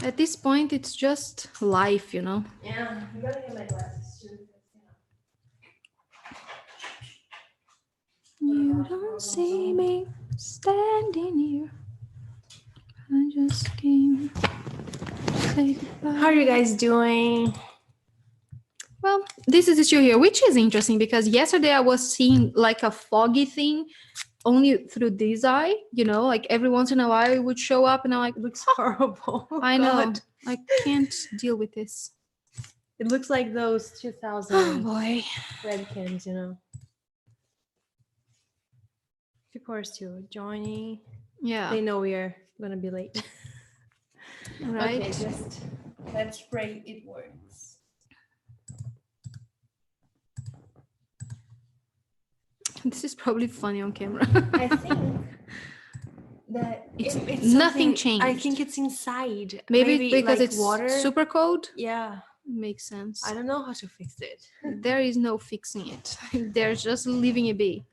At this point, it's just life, you know. Yeah, I'm gonna get my glasses too. You don't see me standing here. I just came to say goodbye. How are you guys doing? Well, this is still here, which is interesting because yesterday I was seeing like a foggy thing only through this eye, you know, like every once in a while it would show up and I'm like, It looks horrible. I know, God. I can't deal with this. It looks like those Oh 2000 boy. webcams, you know. People are still joining. Yeah. They know we are gonna be late. Right. Okay, just let's pray it works. This is probably funny on camera. I think that It's something- nothing changed. I think it's inside. Maybe because like it's water. super cold. Yeah, Makes sense. I don't know how to fix it. There is no fixing it. They're just leaving it be.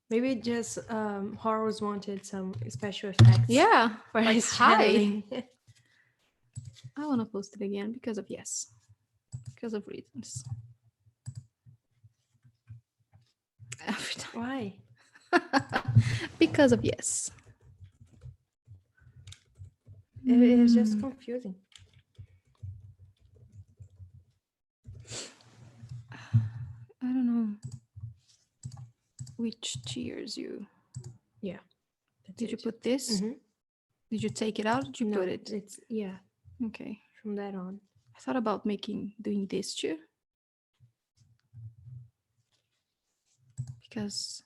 Maybe just Horus wanted some special effects. Yeah. for Like, his hi. channeling. I want to post it again because of yes. Because of reasons. Every time. Why? Because of yes. It is just confusing. I don't know which tiers you. Yeah. Did you put this? Mhm. Did you take it out? Did you No, put it? it's Okay. from that on. I thought about doing this too. Because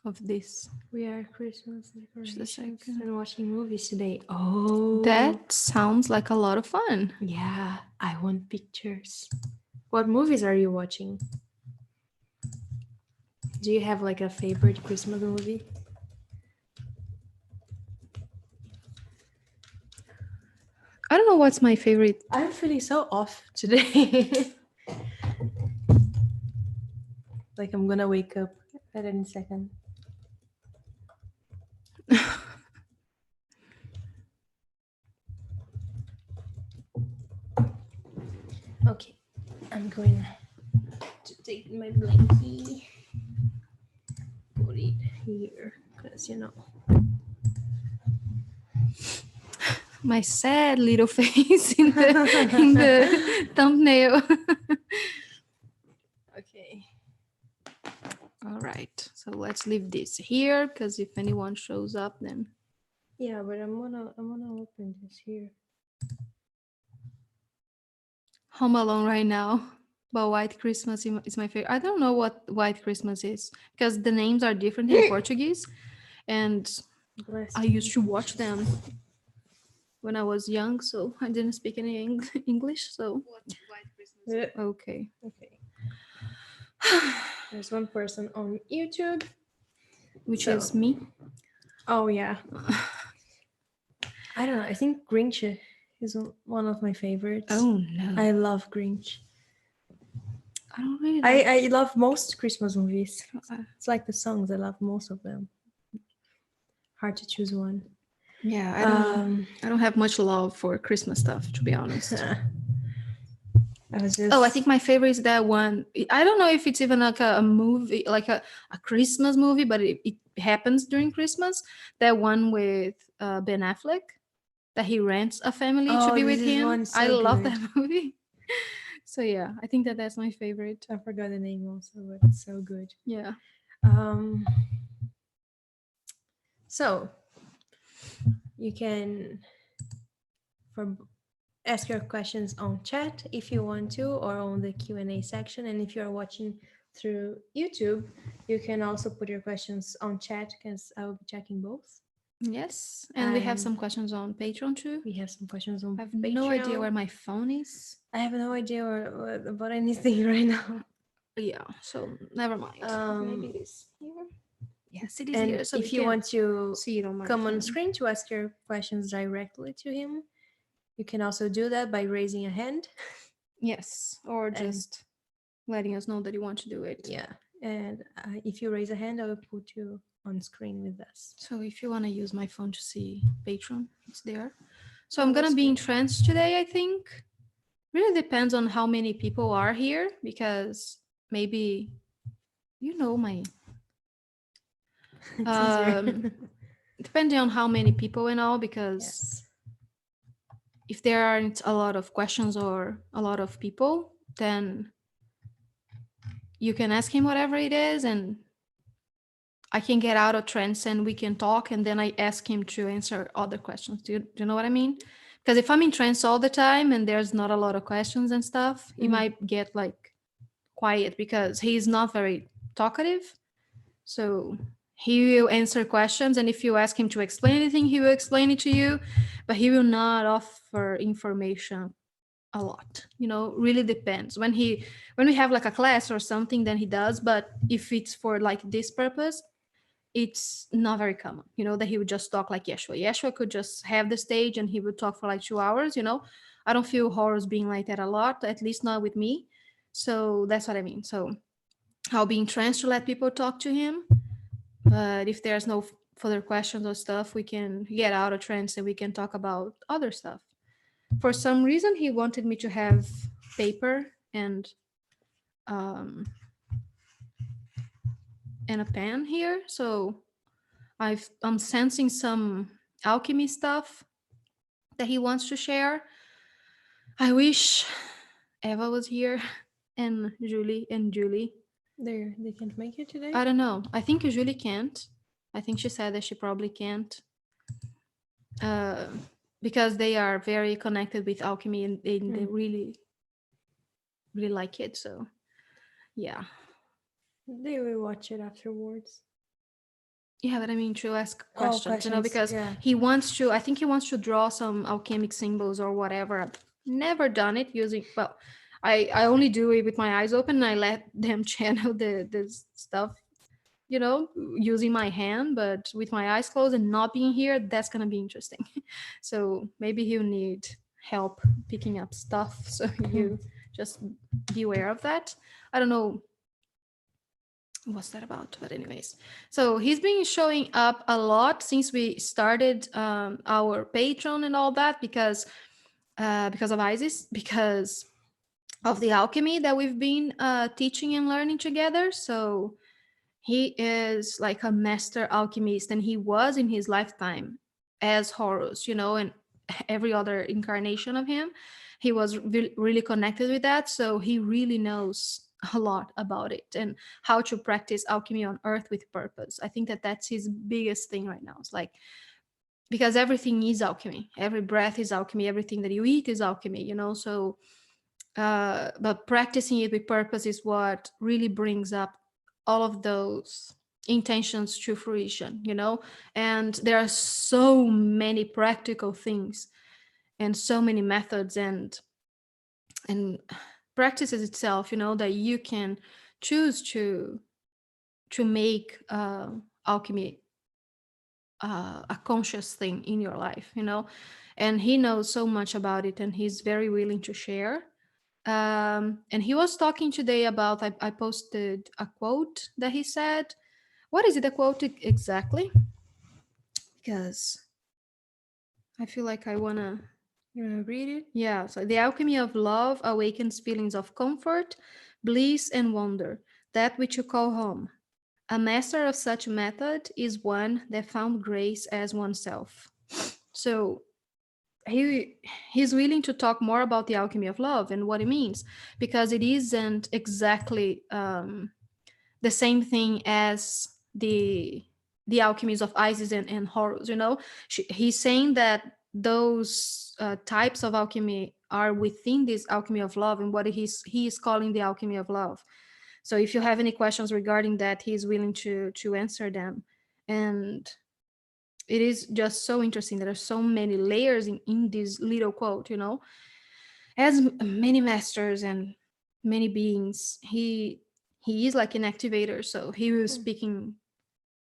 of this. We are Christmas Just a decorations second. and watching movies today. Oh, That sounds like a lot of fun. yeah. I want pictures. What movies are you watching? Do you have like a favorite Christmas movie? I don't know what's my favorite. I'm feeling so off today. Like I'm gonna wake up at any second. Okay, I'm going to take my blankie, put it here, because you know. My sad little face in the thumbnail. Okay. All right. So let's leave this here because if anyone shows up, then Yeah, but I'm gonna open this here. Home Alone right now. But White Christmas is my favorite. I don't know what White Christmas is because the names are different in Portuguese, and Bless I you. used to watch them when I was young, so I didn't speak any English. So okay. Okay. There's one person on YouTube, Which So. is me. Oh yeah. I don't know. I think Grinch is one of my favorites. Oh no, I love Grinch. I don't really. Like, I love most Christmas movies. uh, It's like the songs. I love most of them. Hard to choose one. yeah, I don't have much love for Christmas stuff, to be honest. I was just. Oh, I think my favorite is that one. I don't know if it's even like a movie, like a Christmas movie, but it happens during Christmas. That one with Ben Affleck, that he rents a family to Oh, be this with is him. one I so love good. that movie. So yeah, I think that's my favorite. I forgot the name also, but it's so good. Yeah. So you can ask your questions on chat if you want to, or on the Q&A section. And if you are watching through YouTube, you can also put your questions on chat because I will be checking both. Yes, and we have some questions on Patreon too. We have some questions on I have Patreon. no idea where my phone is. I have no idea about anything right now. Yeah, so never mind. Maybe it is here. Yes, it is And here. So if you want to see it on my come phone. on screen to ask your questions directly to him, you can also do that by raising a hand. Yes, or just letting us know that you want to do it. Yeah, and if you raise a hand, I will put you on screen with us. So if you want to use my phone to see Patreon, it's there. So Oh, I'm gonna that's be in great. trance today, I think. Really depends on how many people are here, because maybe you know my It's easier. um depending on how many people and all, because Yes. if there aren't a lot of questions or a lot of people, then you can ask him whatever it is, and I can get out of trance and we can talk, and then I ask him to answer other questions. Do you know what I mean? Because if I'm in trance all the time and there's not a lot of questions and stuff, it Mm. might get like quiet, because he's not very talkative. So he will answer questions, and if you ask him to explain anything, he will explain it to you, but he will not offer information a lot. Really depends. When we have like a class or something, then he does, but if it's for like this purpose, it's not very common, that he would just talk like Yeshua. Yeshua could just have the stage and he would talk for like 2 hours. I don't feel Horus being like that a lot, at least not with me. So that's what I mean. So I'll be entranced to let people talk to him. But if there's no further questions or stuff, we can get out of trance and we can talk about other stuff. For some reason, he wanted me to have paper um, and a pen here. So I'm sensing some alchemy stuff that he wants to share. I wish Eva was here and Julie. They can't make it today. I don't know. I think Julie can't. I think she said that she probably can't. Uh, because they are very connected with alchemy, and they really, really like it. So, yeah. They will watch it afterwards. Yeah, but I mean to ask Oh, questions, questions. because Yeah. I think he wants to draw some alchemic symbols or whatever. I've never done it using, well, I only do it with my eyes open, and I let them channel the stuff, using my hand, but with my eyes closed and not being here, that's gonna be interesting. So maybe he'll need help picking up stuff. So you just be aware of that. I don't know what's that about, but anyways, so he's been showing up a lot since we started our Patreon and all that, because of Isis, because of the alchemy that we've been teaching and learning together. So he is like a master alchemist, and he was in his lifetime as Horus, and every other incarnation of him. He was really connected with that. So he really knows a lot about it and how to practice alchemy on earth with purpose. I think that that's his biggest thing right now. It's like, because everything is alchemy, every breath is alchemy, everything that you eat is alchemy, so but practicing it with purpose is what really brings up all of those intentions to fruition, and there are so many practical things and so many methods and practices itself, that you can choose to make alchemy a conscious thing in your life, and he knows so much about it, and he's very willing to share. And he was talking today about, I posted a quote that he said. What is it, a quote exactly? Because I feel like I want to. You wanna read it? Yeah, so the alchemy of love awakens feelings of comfort, bliss, and wonder, that which you call home. A master of such method is one that found grace as oneself. So he he's willing to talk more about the alchemy of love and what it means, because it isn't exactly the same thing as the alchemies of Isis and Horus. He's saying that those types of alchemy are within this alchemy of love, and what he is calling the alchemy of love. So if you have any questions regarding that, he's willing to answer them. And it is just so interesting. There are so many layers in this little quote, as many masters and many beings, he is like an activator. So he was speaking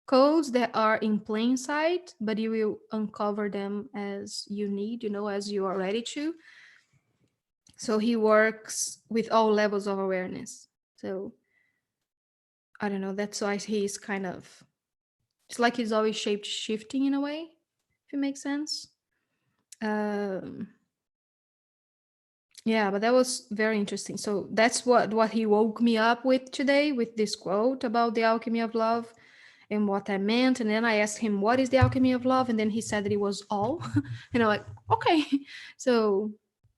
codes that are in plain sight, but you will uncover them as you need, as you are ready to. So he works with all levels of awareness. So I don't know, that's why he's kind of It's like he's always shape shifting in a way, if it makes sense. Um, yeah, but that was very interesting. So that's what he woke me up with today, with this quote about the alchemy of love and what I meant. And then I asked him, what is the alchemy of love? And then he said that it was all. And I'm like, okay. So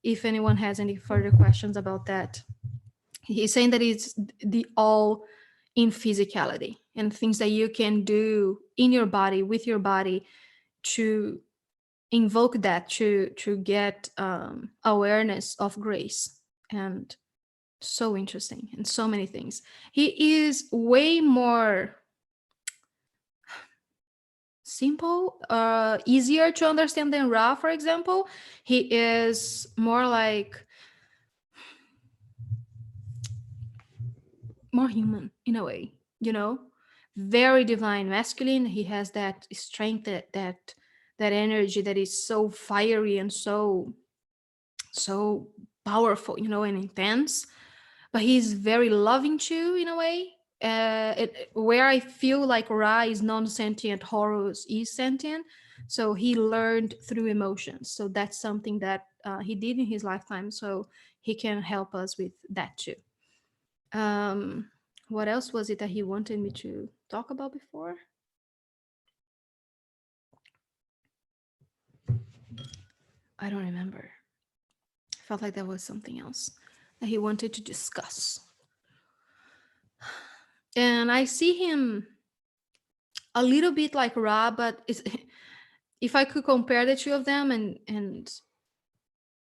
if anyone has any further questions about that, he's saying that it's the all in physicality and things that you can do in your body, with your body, to invoke that, to get awareness of grace. And so interesting, and so many things. He is way more simple, easier to understand than Ra, for example. He is more like more human in a way, you know, very divine masculine. He has that strength, that energy that is so fiery and so powerful, you know, and intense. But he's very loving too in a way. Where I feel like Ra is non-sentient, Horus is sentient. So he learned through emotions. So that's something that he did in his lifetime. So he can help us with that too. Um, what else was it that he wanted me to talk about before? I don't remember. I felt like there was something else that he wanted to discuss. And I see him a little bit like Ra, but if I could compare the two of them, and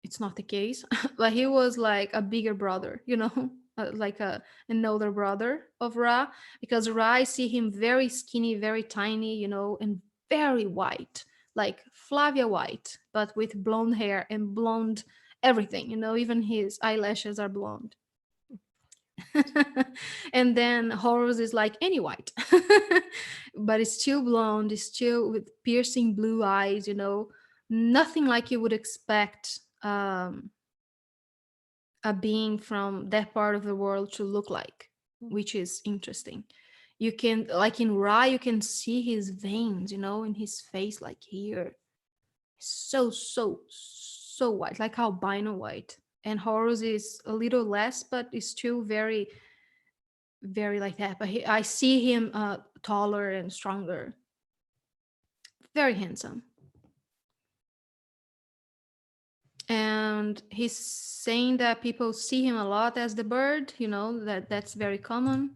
it's not the case, but he was like a bigger brother, you know, like an older brother of Ra, because Ra, I see him very skinny, very tiny, you know, and very white, like Flavia White, but with blonde hair and blonde everything, you know, even his eyelashes are blonde. And then Horus is like any white, but it's still blonde, it's still with piercing blue eyes, you know, nothing like you would expect a being from that part of the world to look like, which is interesting. You can, like in Ra, you can see his veins, you know, in his face, like here. So white, like albino white. And Horus is a little less, but is still very, very like that. But I see him taller and stronger, very handsome. And he's saying that people see him a lot as the bird, you know, that's very common,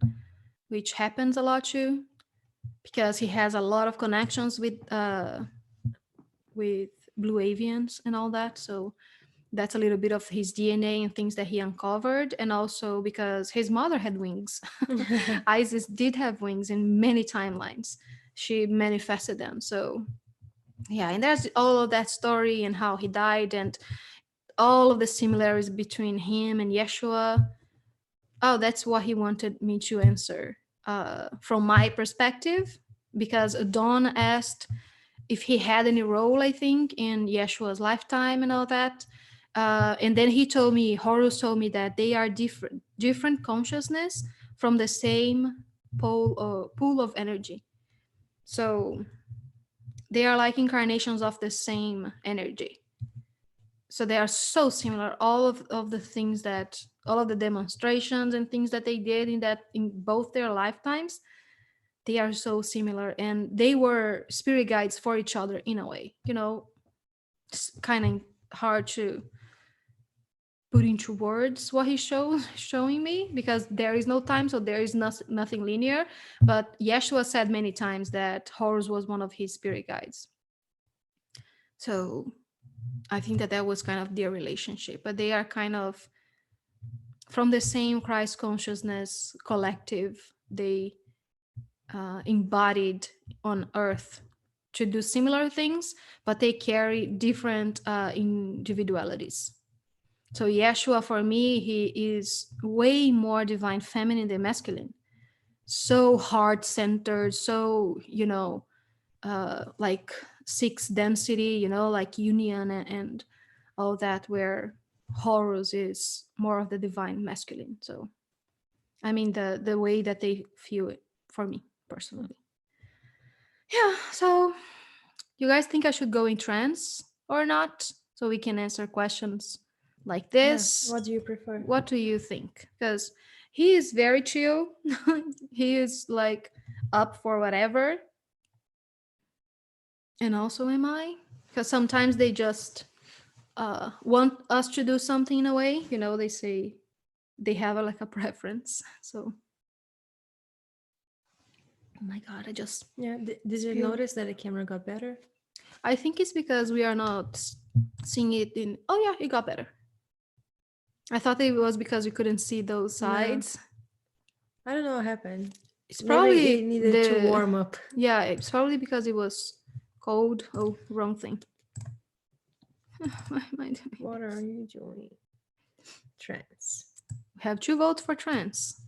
which happens a lot too, because he has a lot of connections with blue avians and all that. So that's a little bit of his DNA and things that he uncovered. And also because his mother had wings. Isis did have wings in many timelines. She manifested them. So yeah, and there's all of that story and how he died and all of the similarities between him and Yeshua. Oh, that's what he wanted me to answer from my perspective, because Dawn asked if he had any role, I think, in Yeshua's lifetime and all that. And then he told me, Horus told me that they are different consciousness from the same pool of energy. So they are like incarnations of the same energy. So they are so similar. All of the things that, all of the demonstrations and things that they did in both their lifetimes, they are so similar, and they were spirit guides for each other in a way, you know. It's kind of hard to put into words what he's showing me, because there is no time, so there is nothing linear. But Yeshua said many times that Horus was one of his spirit guides. So I think that was kind of their relationship, but they are kind of from the same Christ consciousness collective. They embodied on earth to do similar things, but they carry different individualities. So Yeshua, for me, he is way more divine feminine than masculine. So heart-centered, so, you know, like six density, you know, like union and all that, where Horus is more of the divine masculine. So I mean the way that they feel it, for me personally. Yeah, so you guys think I should go in trance or not? So we can answer questions like Yeah. this. What do you prefer? What do you think? Because he is very chill. He is like up for whatever. And also am I? Because sometimes they just want us to do something in a way. You know, they say they have like a preference. So, oh my God, I just Yeah. Did you spilled. notice that the camera got better? I think it's because we are not seeing it in. Oh yeah, it got better. I thought it was because we couldn't see those No. sides. I don't know what happened. It's Maybe probably it needed to warm up. Yeah, it's probably because it was cold. Oh, wrong thing. What am I doing? What are you doing? Trends. We have 2 votes for trans.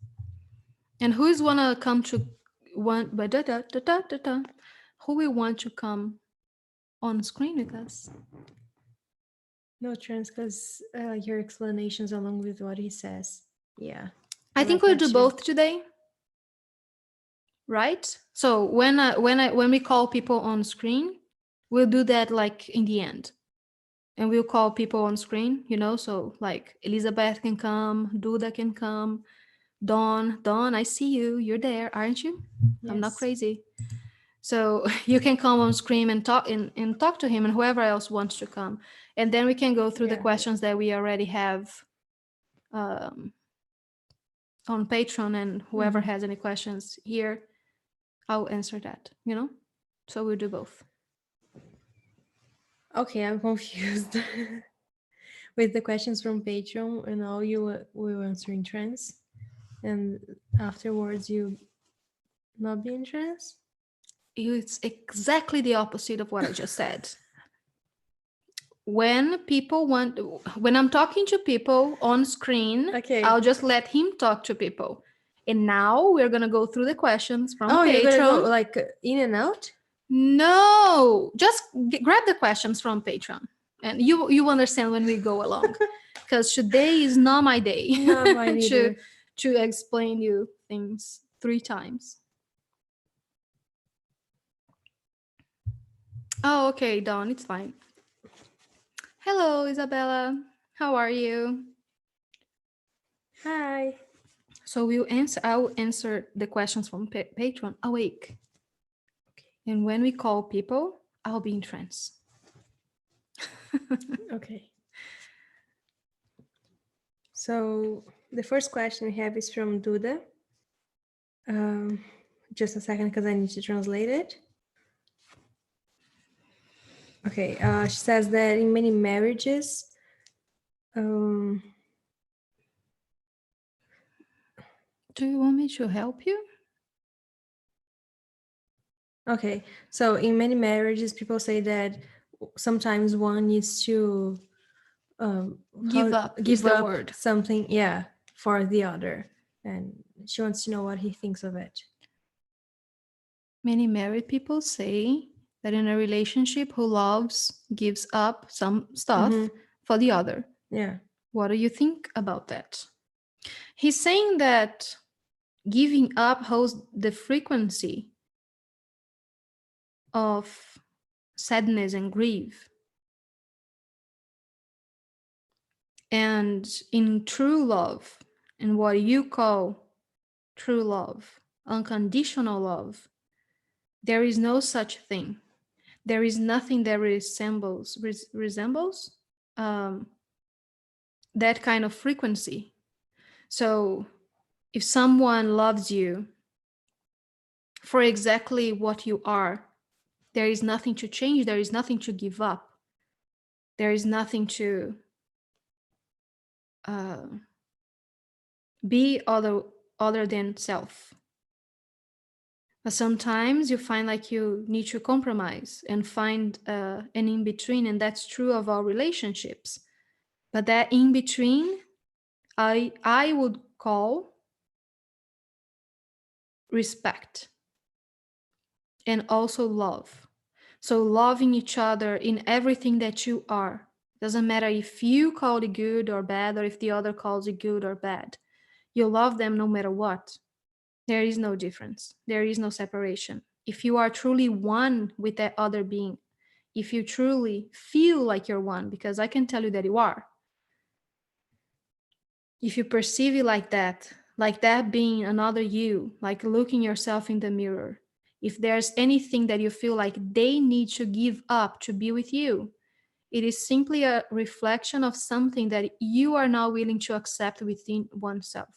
And who is wanna come to one? But who will want to come on screen with us? No trends, because your explanations along with what he says. Yeah. I think like we'll that do too. both today, right? So when we call people on screen, we'll do that like in the end, and we'll call people on screen. You know, so like Elizabeth can come, Duda can come, Dawn, I see you. You're there, aren't you? I'm not Yes. crazy. So you can come on screen and talk to him and whoever else wants to come. And then we can go through the Yeah. questions that we already have um, on Patreon, and whoever Mhm. has any questions here, I'll answer that, you know? So we'll do both. Okay, I'm confused with the questions from Patreon, and all you will answer in trance, and afterwards you not be in trance. It's exactly the opposite of what I just said. When I'm talking to people on screen, Okay. I'll just let him talk to people. And now we're gonna go through the questions from Oh, you're gonna go Patreon. like in and out? No, just grab the questions from Patreon, and you understand when we go along. Because today is not my day Not mine to either. to explain you things 3 times. Oh, okay, Dawn, it's fine. Hello, Isabella. How are you? Hi. So I'll answer the questions from Patreon awake. And when we call people, I'll be in trance. Okay. So the first question we have is from Duda. Just a second, because I need to translate it. Okay. She says that in many marriages, Do you want me to help you? okay, so in many marriages, people say that sometimes one needs to Give up is the word. something, yeah, for the other, and she wants to know what he thinks of it. Many married people say that in a relationship, who loves gives up some stuff for the other. Yeah. What do you think about that? He's saying that giving up holds the frequency of sadness and grief. And in true love, in what you call true love, unconditional love, there is no such thing. There is nothing that resembles that kind of frequency. So if someone loves you for exactly what you are, there is nothing to change, there is nothing to give up, there is nothing to be other than self. But sometimes you find like you need to compromise and find an in between, and that's true of our relationships. But that in between, I would call respect and also love. So loving each other in everything that you are. Doesn't matter if you call it good or bad, or if the other calls it good or bad. You love them no matter what. There is no difference. There is no separation. if you are truly one with that other being, if you truly feel like you're one, because I can tell you that you are, if you perceive it like that being another you, like looking yourself in the mirror, if there's anything that you feel like they need to give up to be with you, it is simply a reflection of something that you are now willing to accept within oneself.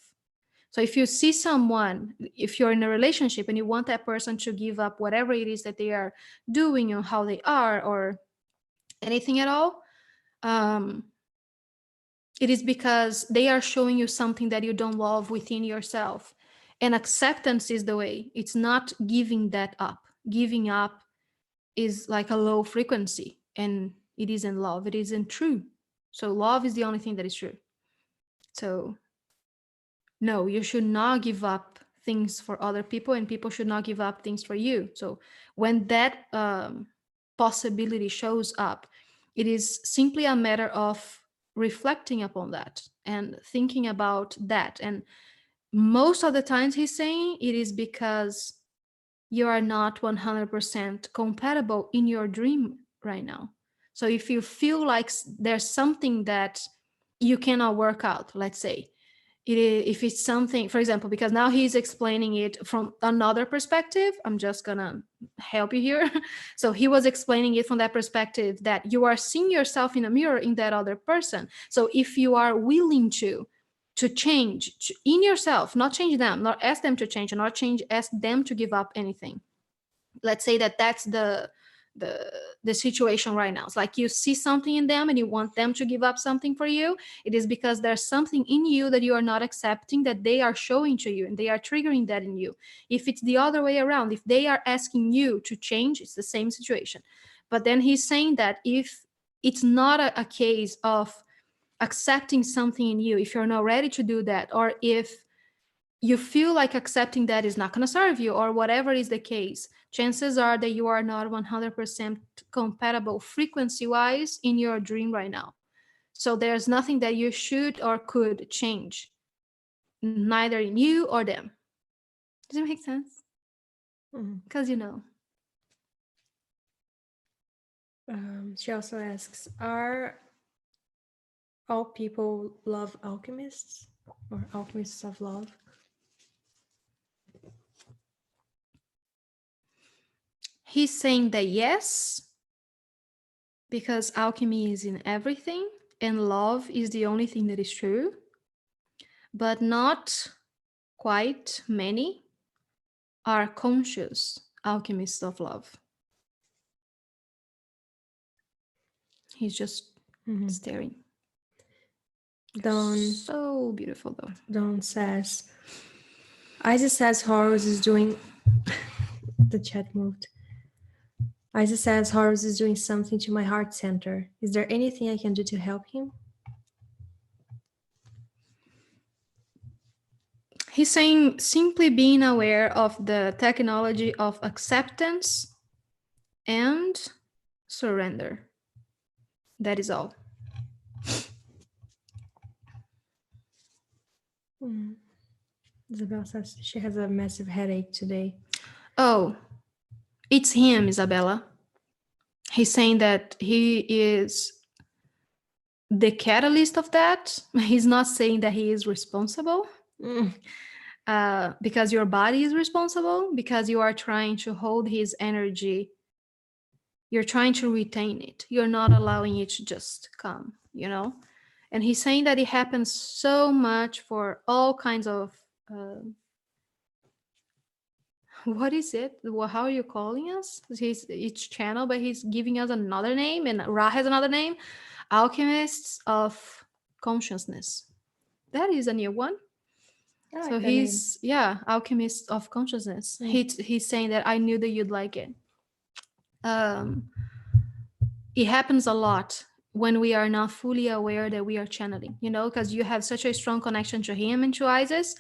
So if you see someone, if you're in a relationship and you want that person to give up whatever it is that they are doing or how they are or anything at all, um, it is because they are showing you something that you don't love within yourself. And acceptance is the way. It's not giving that up. Giving up is like a low frequency, and it isn't love. It isn't true. So love is the only thing that is true. So no, you should not give up things for other people, and people should not give up things for you. So when that possibility shows up, it is simply a matter of reflecting upon that and thinking about that. And most of the times he's saying it is because you are not 100% compatible in your dream right now. So if you feel like there's something that you cannot work out, let's say, if it's something, for example, because now he's explaining it from another perspective, I'm just gonna help you here. So he was explaining it from that perspective that you are seeing yourself in a mirror in that other person. So if you are willing to change in yourself, not change them, not ask them to change, not change, ask them to give up anything. Let's say that that's the the situation right now. It's like you see something in them and you want them to give up something for you. It is because there's something in you that you are not accepting, that they are showing to you, and they are triggering that in you. If it's the other way around, if they are asking you to change, it's the same situation. But then he's saying that if it's not a case of accepting something in you, if you're not ready to do that, or if you feel like accepting that is not going to serve you, or whatever is the case, chances are that you are not 100% compatible frequency wise in your dream right now. So there's nothing that you should or could change, neither in you or them. Does it make sense? Because She also asks, are all people love alchemists or alchemists of love? he's saying that yes, because alchemy is in everything and love is the only thing that is true, but not quite many are conscious alchemists of love. He's just staring. Dawn, so beautiful though. Dawn says, Isa says Horus is doing the chat moved. Isa says Horus is doing something to my heart center. Is there anything I can do to help him? He's saying simply being aware of the technology of acceptance and surrender. That is all. Isabella says she has a massive headache today. Oh, it's him, Isabella. He's saying that he is the catalyst of that. He's not saying that he is responsible. Because your body is responsible, because you are trying to hold his energy. You're trying to retain it. You're not allowing it to just come, And he's saying that it happens so much for all kinds of, what is it? How are you calling us? He's each channel, but he's giving us another name, and Ra has another name. Alchemists of consciousness. That is a new one. So he's alchemist of consciousness. He's saying that I knew that you'd like it. It happens a lot when we are not fully aware that we are channeling, because you have such a strong connection to him and to Isis,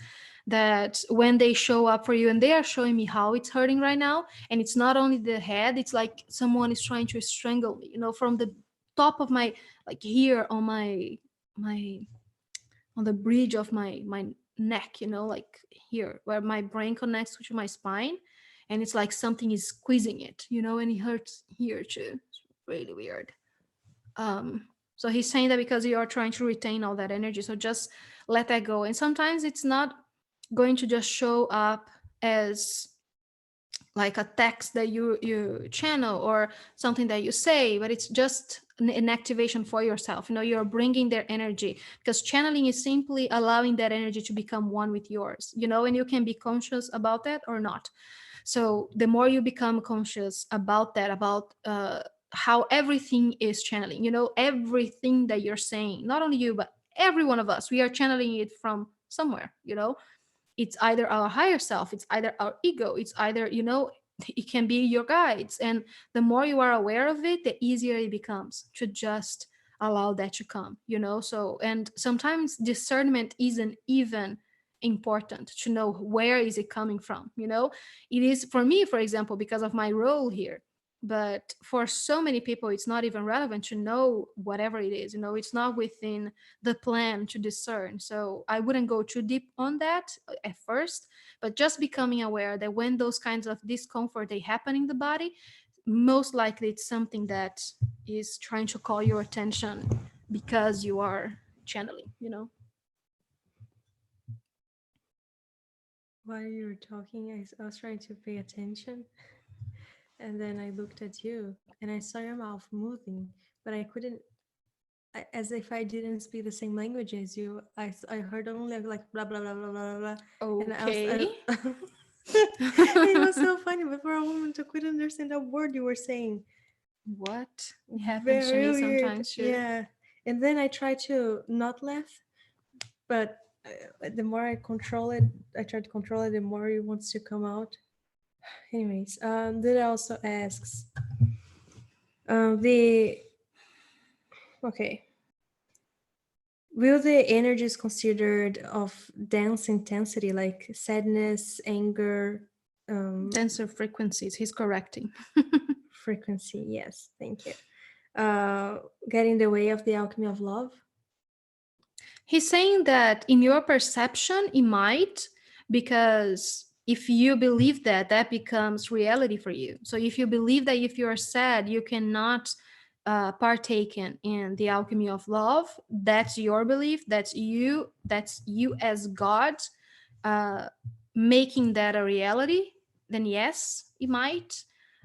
that when they show up for you, and they are showing me how it's hurting right now, and it's not only the head, it's like someone is trying to strangle me, from the top of my, like here on my on the bridge of my neck, like here where my brain connects to my spine. and it's like something is squeezing it, and it hurts here too. It's really weird. um so he's saying that because you are trying to retain all that energy, so just let that go. And sometimes it's not going to just show up as like a text that you channel or something that you say, but it's just an activation for yourself. You're bringing their energy, because channeling is simply allowing that energy to become one with yours, and you can be conscious about that or not. So the more you become conscious about that, about how everything is channeling, everything that you're saying, not only you, but every one of us, we are channeling it from somewhere. It's either our higher self, it's either our ego, it's either, it can be your guides. And the more you are aware of it, the easier it becomes to just allow that to come, so. And sometimes discernment isn't even important to know where is it coming from. It is for me, for example, because of my role here. But for so many people, it's not even relevant to know whatever it is. It's not within the plan to discern. So I wouldn't go too deep on that at first, but just becoming aware that when those kinds of discomfort they happen in the body, most likely it's something that is trying to call your attention because you are channeling. While you were talking, I was trying to pay attention, and then I looked at you, and I saw your mouth moving, but I couldn't. As if I didn't speak the same language as you. I heard only like blah blah blah blah blah blah, and Okay. it was so funny. But for a moment, I couldn't understand a word you were saying. What? It happens to Very me weird. sometimes too. Yeah. And then I try to not laugh, but the more I control it, I try to control it, the more it wants to come out. Anyways, that also asks the okay. Will the energies considered of dance intensity, like sadness, anger, Denser frequencies. He's correcting. frequency? Yes, thank you. Get in the way of the alchemy of love? He's saying that in your perception, it might, because if you believe that, that becomes reality for you. So if you believe that if you're sad, you cannot partake in the alchemy of love, that's your belief. That's you. That's you as God uh, making that a reality. Then yes, it might.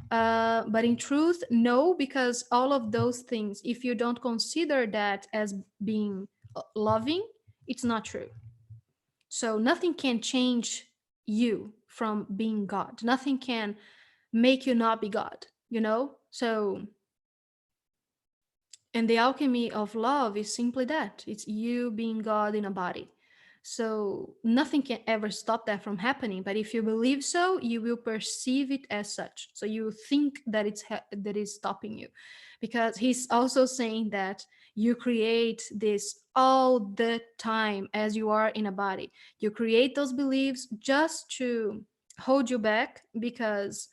But in truth, no, because all of those things, if you don't consider that as being loving, it's not true. So nothing can change you from being God. Nothing can make you not be God. So, and the alchemy of love is simply that, it's you being God in a body. So nothing can ever stop that from happening. But if you believe so, you will perceive it as such. So you think that that is stopping you, because he's also saying that you create this all the time as you are in a body. You create those beliefs just to hold you back, because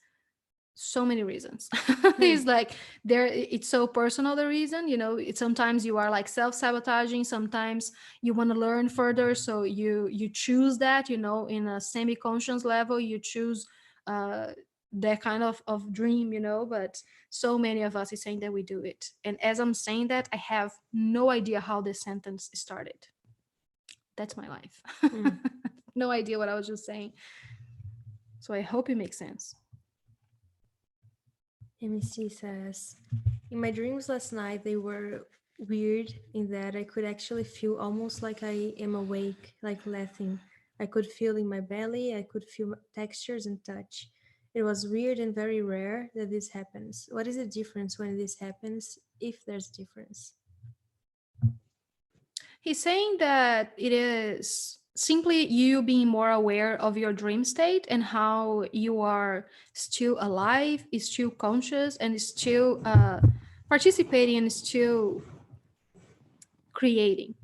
so many reasons. Hmm. It's like it's so personal, the reason. Sometimes you are like self-sabotaging, sometimes you want to learn further, so you choose that, in a semi-conscious level, you choose uh that kind of dream. But so many of us is saying that we do it, and as I'm saying that, I have no idea how this sentence started. That's my life. Hmm. No idea what I was just saying, so I hope it makes sense. MEC says, in my dreams last night, they were weird in that I could actually feel almost like I am awake, like laughing. I could feel in my belly, I could feel textures and touch. It was weird and very rare that this happens. What is the difference when this happens, if there's difference? He's saying that it is simply you being more aware of your dream state and how you are still alive, is still conscious, and is still participating and still creating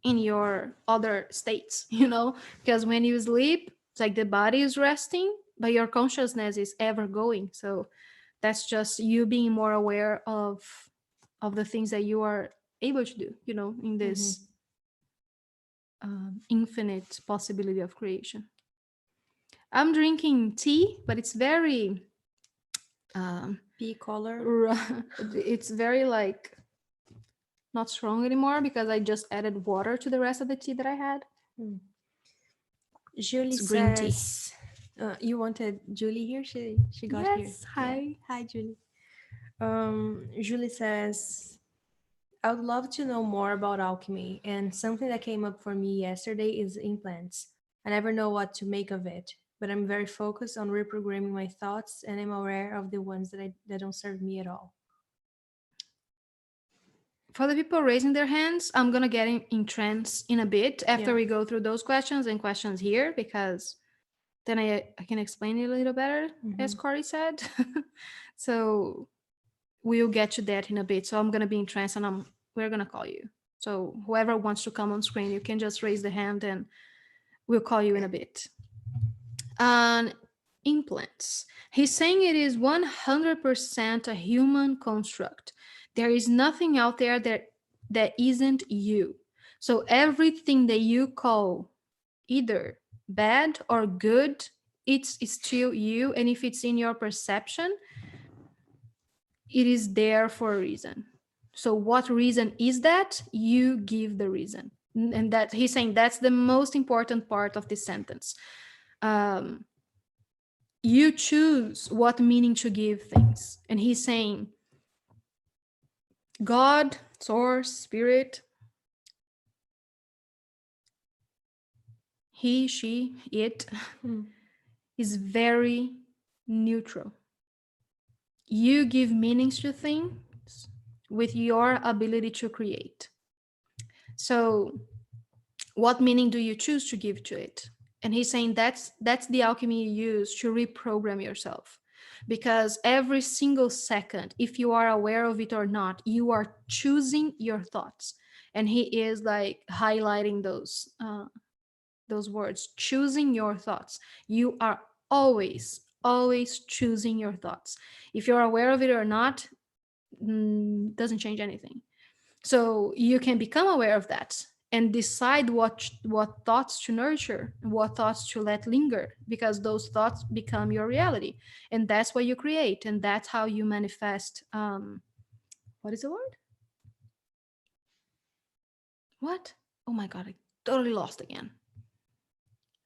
in your other states, because when you sleep, it's like the body is resting, but your consciousness is ever going. So that's just you being more aware of the things that you are able to do, in Mm-hmm. this infinite possibility of creation. I'm drinking tea, but it's very um Pea color. it's very like not strong anymore because I just added water to the rest of the tea that I had. Hmm. Julie It's green tea. says, you wanted Julie here? She got here. Yes, Yeah. hi. Hi, Julie. Julie says, I would love to know more about alchemy, and something that came up for me yesterday is implants. I never know what to make of it, but I'm very focused on reprogramming my thoughts, and I'm aware of the ones that don't serve me at all. For the people raising their hands, I'm gonna get in trance in a bit after Yeah. we go through those questions and questions here because then I can explain it a little better, as Hmm. Corey said. So we'll get to that in a bit. So I'm gonna be in trance and we're gonna call you. So whoever wants to come on screen, you can just raise the hand and we'll call you in a bit. On implants, he's saying it is 100% a human construct. There is nothing out there that isn't you. So everything that you call either bad or good, it's still you. And if it's in your perception, it is there for a reason. So what reason is that? You give the reason. And that he's saying that's the most important part of this sentence. Um, you choose what meaning to give things. And he's saying God, source, spirit, he, she, it Hmm. is very neutral. You give meanings to things with your ability to create. So what meaning do you choose to give to it? And he's saying that's the alchemy you use to reprogram yourself, because every single second, if you are aware of it or not, you are choosing your thoughts. And he is like highlighting those words, choosing your thoughts. You are always choosing your thoughts. If you're aware of it or not, doesn't change anything. So you can become aware of that and decide what thoughts to nurture and what thoughts to let linger, because those thoughts become your reality, and that's what you create, and that's how you manifest. What is the word? What? Oh my god, I totally lost again.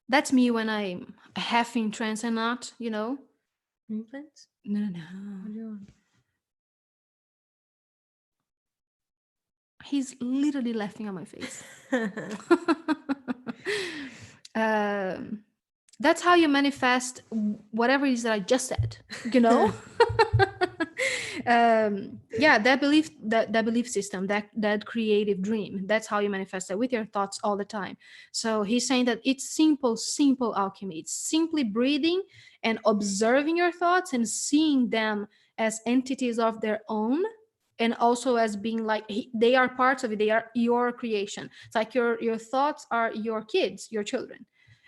That's me when I'm half in trance and not, Implants? no. What do you want? He's literally laughing at my face. um, that's how you manifest whatever it is that I just said, you know? Yeah, that belief system, that creative dream, that's how you manifest it with your thoughts all the time. So he's saying that it's simple alchemy. It's simply breathing and observing your thoughts and seeing them as entities of their own, and also as being like they are parts of it, they are your creation. It's like your thoughts are your kids, your children.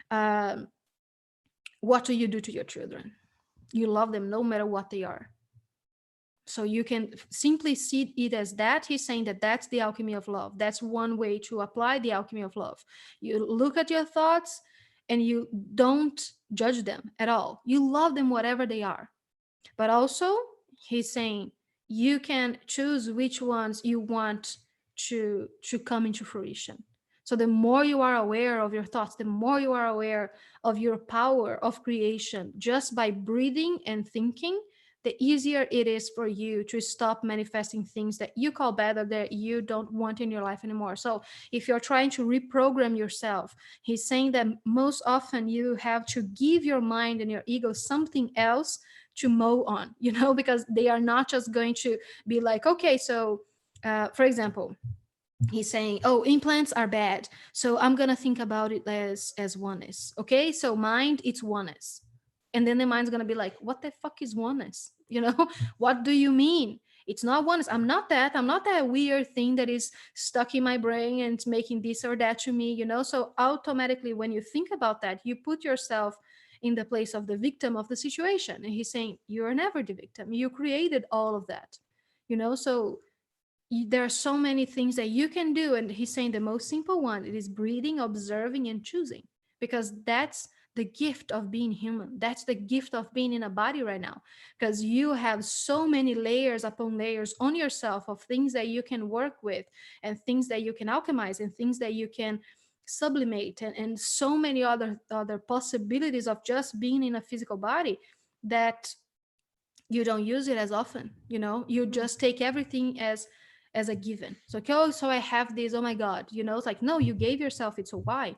um, what do you do to your children? You love them no matter what they are. So you can simply see it as that. He's saying that that's the alchemy of love. That's one way to apply the alchemy of love. You look at your thoughts and you don't judge them at all. You love them whatever they are. But also, he's saying you can choose which ones you want to come into fruition. So the more you are aware of your thoughts, the more you are aware of your power of creation just by breathing and thinking, the easier it is for you to stop manifesting things that you call bad or that you don't want in your life anymore. So if you're trying to reprogram yourself, he's saying that most often you have to give your mind and your ego something else to mow on, because they are not just going to be like, okay, so for example, he's saying, oh, implants are bad, so I'm gonna think about it as oneness. Okay, so mind, it's oneness. And then the mind's gonna be like, what the fuck is oneness? What do you mean? It's not oneness. I'm not that weird thing that is stuck in my brain and it's making this or that to me. So automatically when you think about that, you put yourself in the place of the victim of the situation. And he's saying, you're never the victim, you created all of that. So there are so many things that you can do, and he's saying the most simple one, it is breathing, observing, and choosing, because the gift of being human. That's the gift of being in a body right now, because you have so many layers upon layers on yourself of things that you can work with, and things that you can alchemize, and things that you can sublimate, and so many other possibilities of just being in a physical body, that you don't use it as often. You just take everything as a given. So, okay, oh, so I have this, oh my god, it's like, no, you gave yourself it, so why?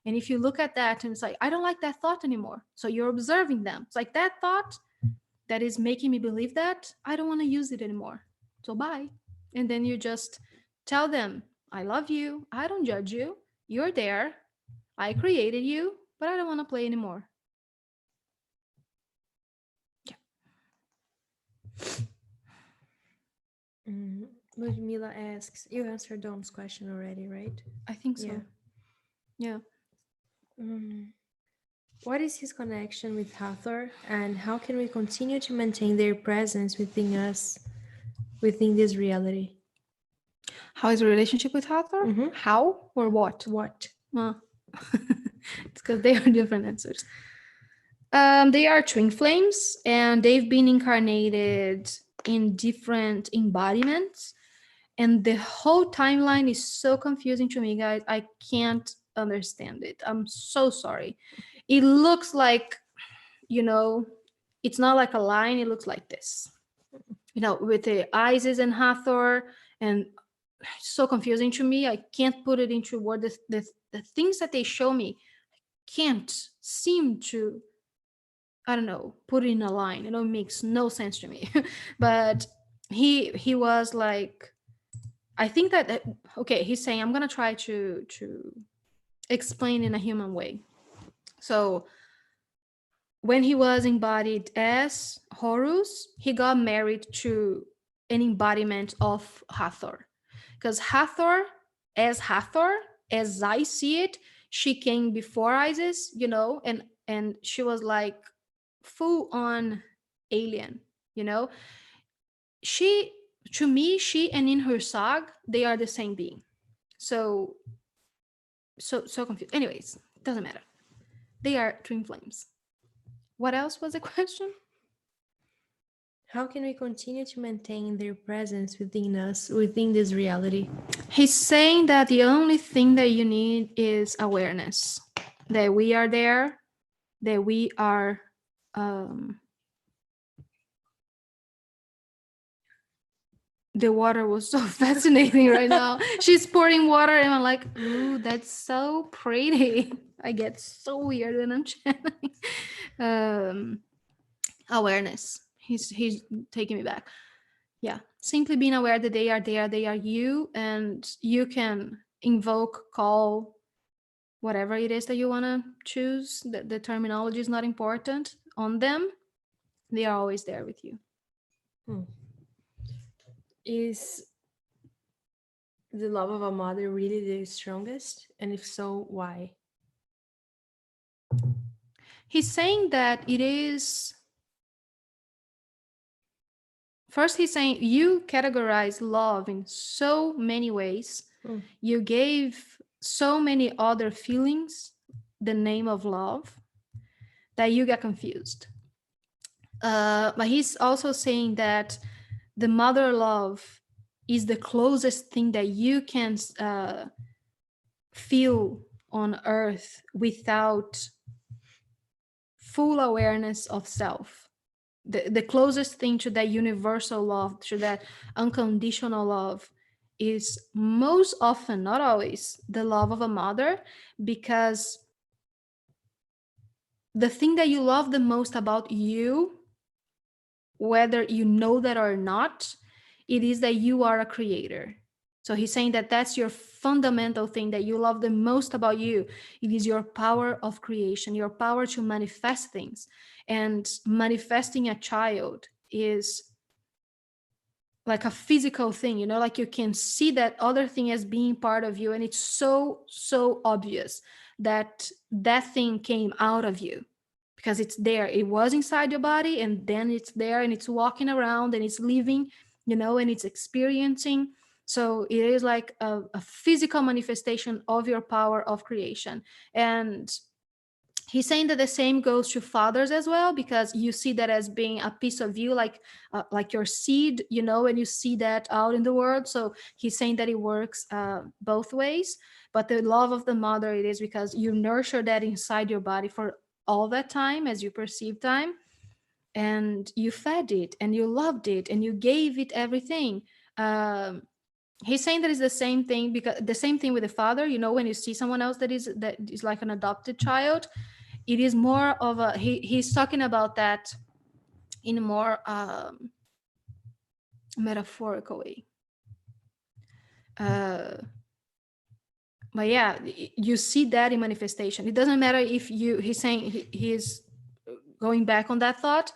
And if you look at that and it's like, I don't like that thought anymore, so you're observing them. It's like, that thought that is making me believe that, I don't want to use it anymore, so bye. And then you just tell them, I love you, I don't judge you, you're there, I created you, but I don't want to play anymore. Ludmila asks, you answered Dom's question already, right? I think so. Yeah. What is his connection with Hathor, and how can we continue to maintain their presence within us, within this reality? How is the relationship with Hathor? How or what? What? It's because they are different answers. They are twin flames, and they've been incarnated in different embodiments. And the whole timeline is so confusing to me, guys. I can't understand it. I'm so sorry. It looks like, it's not like a line. It looks like this, with the Isis and Hathor, and so confusing to me. I can't put it into words. The things that they show me can't seem to, I don't know, put it in a line. It makes no sense to me. But he was like, I think that okay, he's saying, I'm gonna try to explain in a human way. So when he was embodied as Horus, he got married to an embodiment of Hathor. Because Hathor, as I see it, she came before Isis, and she was like full on alien, she to me, she and in her sag, they are the same being. So confused. Anyways, doesn't matter. They are twin flames. What else was the question? How can we continue to maintain their presence within us, within this reality? He's saying that the only thing that you need is awareness, that we are there, that we are the water was so fascinating right now. She's pouring water and I'm like, ooh, that's so pretty. I get so weird when I'm channeling. Awareness. He's taking me back. Yeah. Simply being aware that they are there, they are you, and you can invoke, call, whatever it is that you want to choose. The terminology is not important on them. They are always there with you. Is the love of a mother really the strongest? And if so, why? He's saying that it is. First, he's saying you categorize love in so many ways. You gave so many other feelings the name of love that you get confused. But he's also saying that the mother love is the closest thing that you can feel on earth without full awareness of self. The closest thing to that universal love, to that unconditional love, is most often, not always, the love of a mother, because the thing that you love the most about you, whether you know that or not, it is that you are a creator. So he's saying that that's your fundamental thing that you love the most about you. It is your power of creation, your power to manifest things. And manifesting a child is like a physical thing, like you can see that other thing as being part of you. And it's so obvious that that thing came out of you, because it's there. It was inside your body, and then it's there, and it's walking around, and it's living, and it's experiencing. So it is like a physical manifestation of your power of creation. And He's saying that the same goes to fathers as well, because you see that as being a piece of you, like your seed, and you see that out in the world. So he's saying that it works both ways. But the love of the mother, it is because you nurture that inside your body for all that time as you perceive time, and you fed it and you loved it and you gave it everything. He's saying that it's the same thing, because the same thing with the father. When you see someone else that is like an adopted child, it is more of a he's talking about that in a more metaphorical way. But yeah, you see that in manifestation. It doesn't matter if he's saying he's going back on that thought.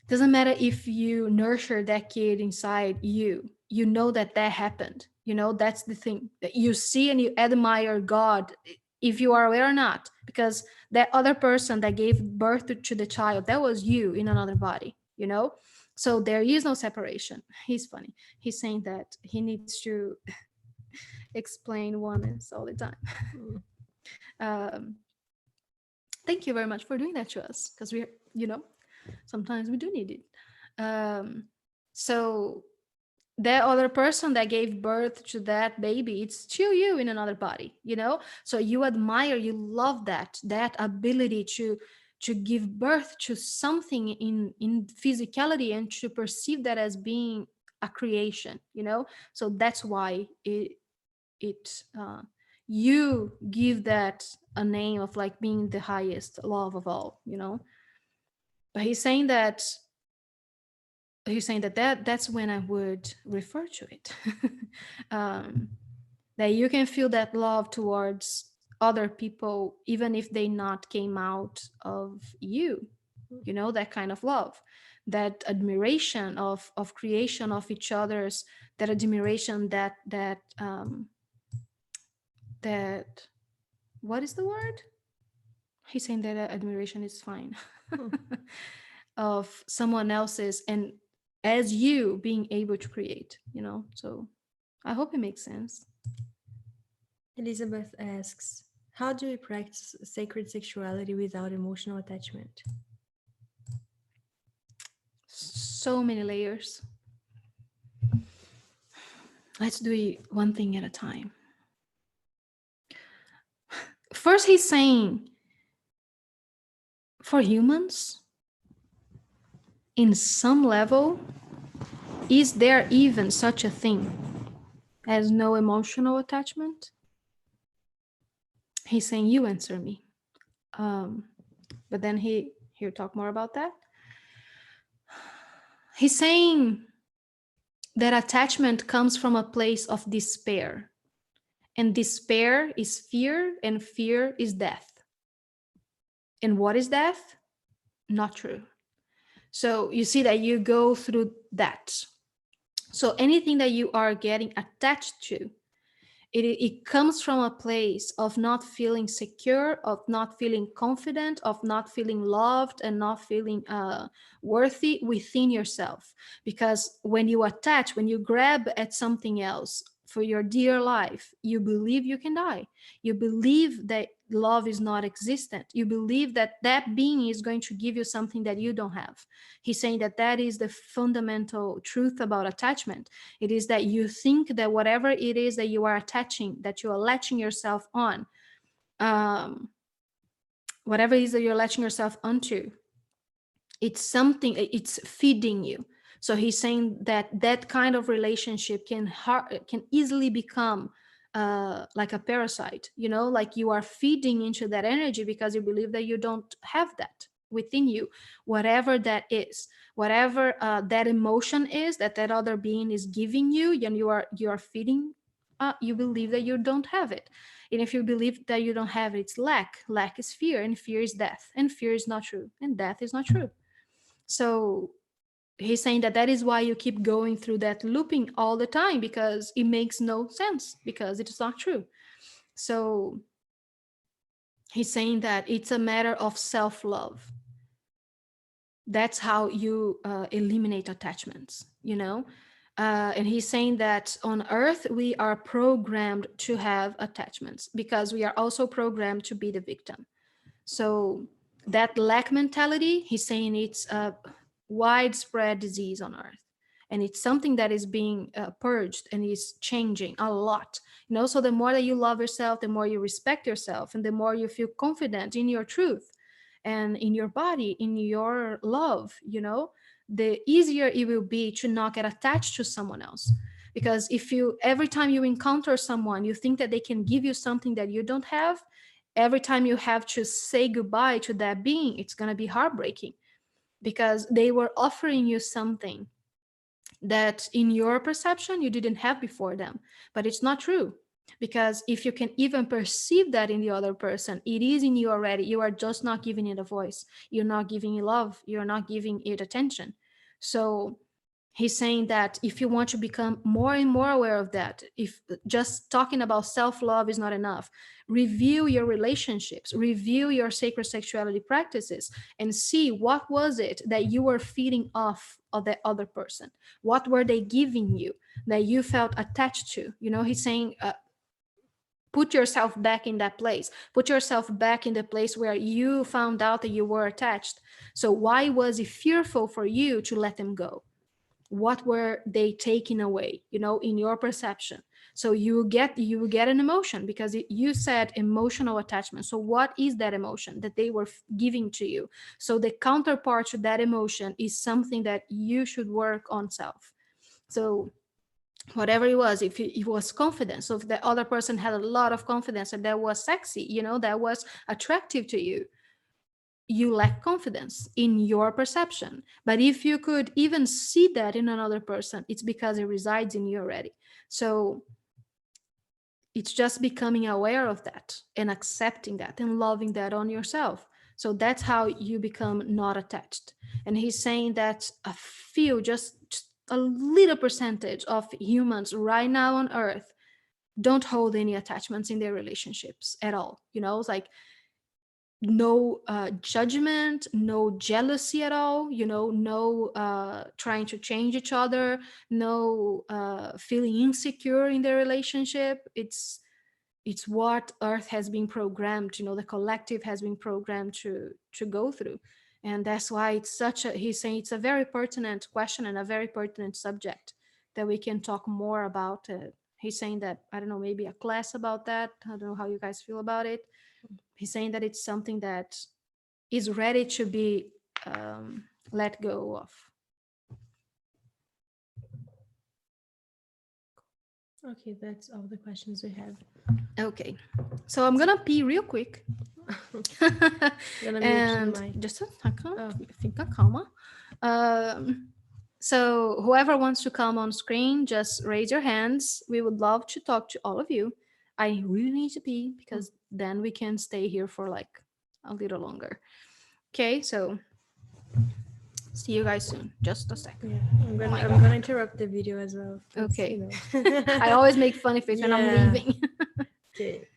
Doesn't matter if you nurture that kid inside you know that happened. That's the thing that you see, and you admire God, if you are aware or not, because that other person that gave birth to the child, that was you in another body. So there is no separation. He's funny. He's saying that he needs to explain oneness all the time. um, Thank you very much for doing that to us, because sometimes we do need it. So that other person that gave birth to that baby, it's still you in another body. So you admire, you love that ability to give birth to something in physicality, and to perceive that as being a creation. So that's why you give that a name of like being the highest love of all. But that's when I would refer to it. um, that you can feel that love towards other people, even if they not came out of that kind of love, that admiration of creation of each other's, that admiration that what is the word? He's saying that admiration is fine. Of someone else's, and as you being able to create. So I hope it makes sense. Elizabeth asks, how do we practice sacred sexuality without emotional attachment? So many layers. Let's do it one thing at a time. First, he's saying, for humans, in some level, is there even such a thing as no emotional attachment? He's saying, you answer me. But then he'll talk more about that. He's saying that attachment comes from a place of despair, and despair is fear, and fear is death. And what is death? Not true. So you see that you go through that. So anything that you are getting attached to, it comes from a place of not feeling secure, of not feeling confident, of not feeling loved, and not feeling worthy within yourself. Because when you attach, when you grab at something else for your dear life, you believe you can die. You believe that love is not existent. You believe that that being is going to give you something that you don't have. He's saying that is the fundamental truth about attachment. It is that you think that whatever it is that you are attaching, that you are latching yourself on, whatever it is that you're latching yourself onto, it's something, it's feeding you. So he's saying that kind of relationship can easily become like a parasite, like you are feeding into that energy because you believe that you don't have that within you, whatever that is, whatever that emotion is that other being is giving you, and you are feeding, you believe that you don't have it. And if you believe that you don't have it, it's lack is fear, and fear is death, and fear is not true, and death is not true. So he's saying that is why you keep going through that looping all the time, because it makes no sense, because it is not true. So he's saying that it's a matter of self-love. That's how you eliminate attachments. And he's saying that on earth we are programmed to have attachments because we are also programmed to be the victim. So that lack mentality, he's saying it's a widespread disease on earth, and it's something that is being purged and is changing a lot. So the more that you love yourself, the more you respect yourself, and the more you feel confident in your truth and in your body, in your love, the easier it will be to not get attached to someone else. Because if you, every time you encounter someone, you think that they can give you something that you don't have, every time you have to say goodbye to that being, it's going to be heartbreaking, because they were offering you something that in your perception you didn't have before them. But it's not true, because if you can even perceive that in the other person, it is in you already. You are just not giving it a voice. You're not giving it love. You're not giving it attention. So he's saying that if you want to become more and more aware of that, if just talking about self-love is not enough, review your relationships, review your sacred sexuality practices, and see what was it that you were feeding off of the other person. What were they giving you that you felt attached to? He's saying, put yourself back in that place. Put yourself back in the place where you found out that you were attached. So why was it fearful for you to let them go? What were they taking away, in your perception? So you get an emotion, because you said emotional attachment. So what is that emotion that they were giving to you? So the counterpart to that emotion is something that you should work on self. So whatever it was, if it was confidence, so if the other person had a lot of confidence and that was sexy, that was attractive to you, you lack confidence in your perception. But if you could even see that in another person, it's because it resides in you already. So it's just becoming aware of that and accepting that and loving that on yourself. So that's how you become not attached. And he's saying that a few, just a little percentage of humans right now on earth don't hold any attachments in their relationships at all. It's like no judgment, no jealousy at all, no trying to change each other, no feeling insecure in their relationship. It's what earth has been programmed, the collective has been programmed to go through. And that's why he's saying it's a very pertinent question and a very pertinent subject that we can talk more about. He's saying that, I don't know, maybe a class about that. I don't know how you guys feel about it. He's saying that it's something that is ready to be let go of. Okay, that's all the questions we have. Okay, so I'm gonna pee real quick. Gonna mute And the mic. just a second, fica calma. So whoever wants to come on screen, just raise your hands. We would love to talk to all of you. I really need to pee, because then we can stay here for like a little longer. Okay, so see you guys soon. Just a second. Yeah, I'm gonna interrupt the video as well. Okay. I always make funny face when I'm leaving. Okay.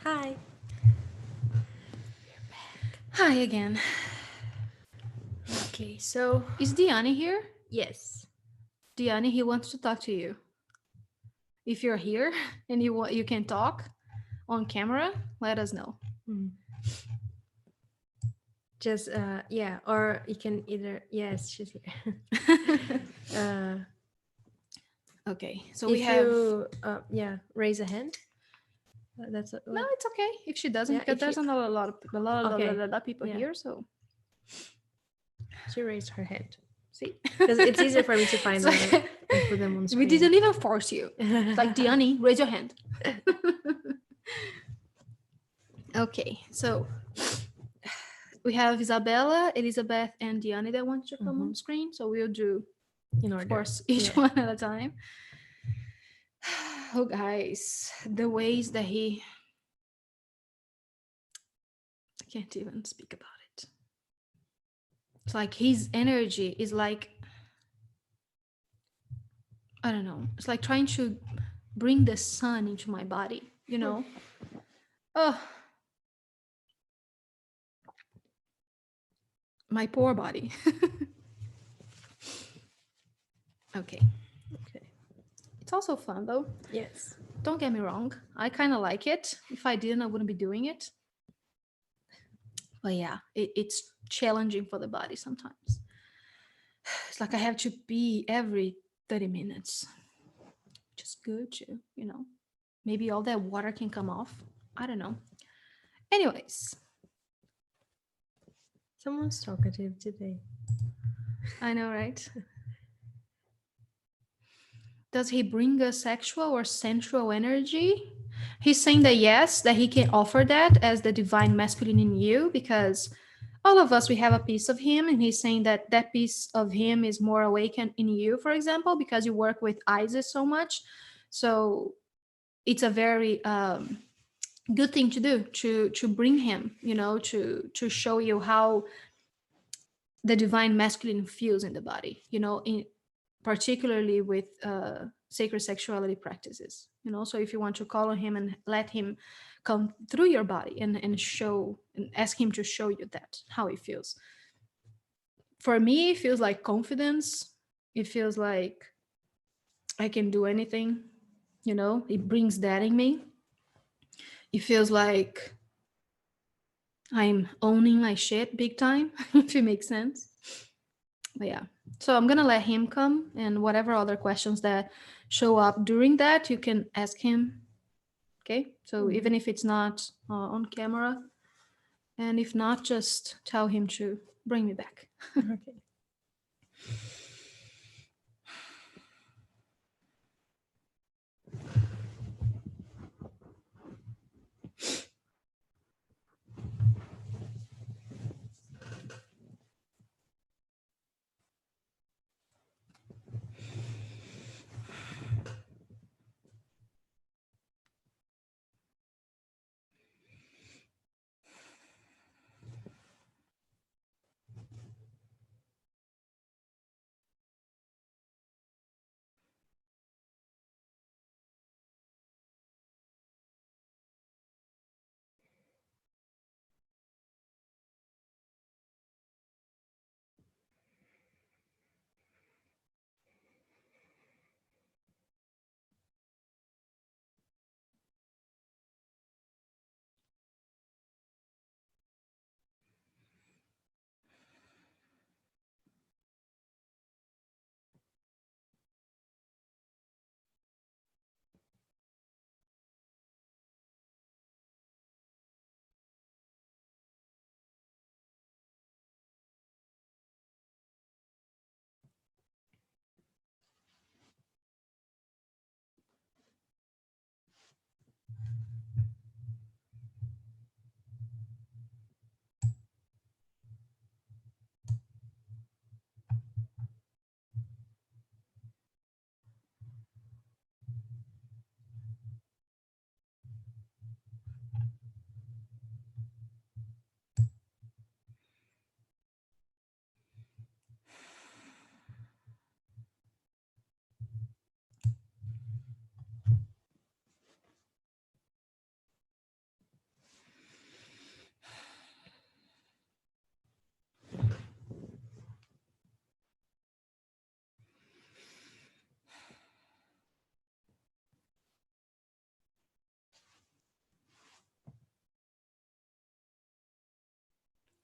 Hi. Hi again. Okay, so Is Diani here? yes. Diani, he wants to talk to you. If you're here and you can talk on camera, let us know. Mm. Just yeah, or you can either yes, she's here. Okay, so we If have. you yeah, raise a hand. That's No, what. it's okay if she doesn't, Yeah, because if you there's not a lot of okay, people yeah, here. So she raised her hand see, because it's easier for me to find it's them like and put them on we screen. didn't even force you. It's like Diani, raise your hand. Okay, so we have Isabella, Elizabeth, and Diani that want to come on screen. So we'll do, in of order. course, each Yeah. one at a time. Oh, guys, the ways that he. I can't even speak about it. It's like his energy is like, I don't know. It's like trying to bring the sun into my body, you know? Oh, my poor body. Okay. Okay. It's also fun though. Yes. Don't get me wrong. I kind of like it. If I didn't, I wouldn't be doing it. But yeah, it's challenging for the body sometimes. It's like I have to pee every 30 minutes. Which is good too, you know? Maybe all that water can come off. I don't know. Anyways, Someone's talkative today. I know, right? Does he bring a sexual or sensual energy? He's saying that yes, that he can offer that as the divine masculine in you, because all of us, we have a piece of him, and he's saying that that piece of him is more awakened in you, for example, because you work with Isis so much. So it's a very good thing to do, to bring him, you know, to show you how the divine masculine feels in the body, you know, particularly with sacred sexuality practices, you know. So if you want to call on him and let him come through your body and show and ask him to show you that how it feels. For me, it feels like confidence. It feels like I can do anything, you know. It brings that in me. It feels like I'm owning my shit big time, if it makes sense. But yeah, so I'm gonna let him come, and whatever other questions that show up during that, you can ask him. Okay, so even if it's not on camera, and if not, just tell him to bring me back. Okay.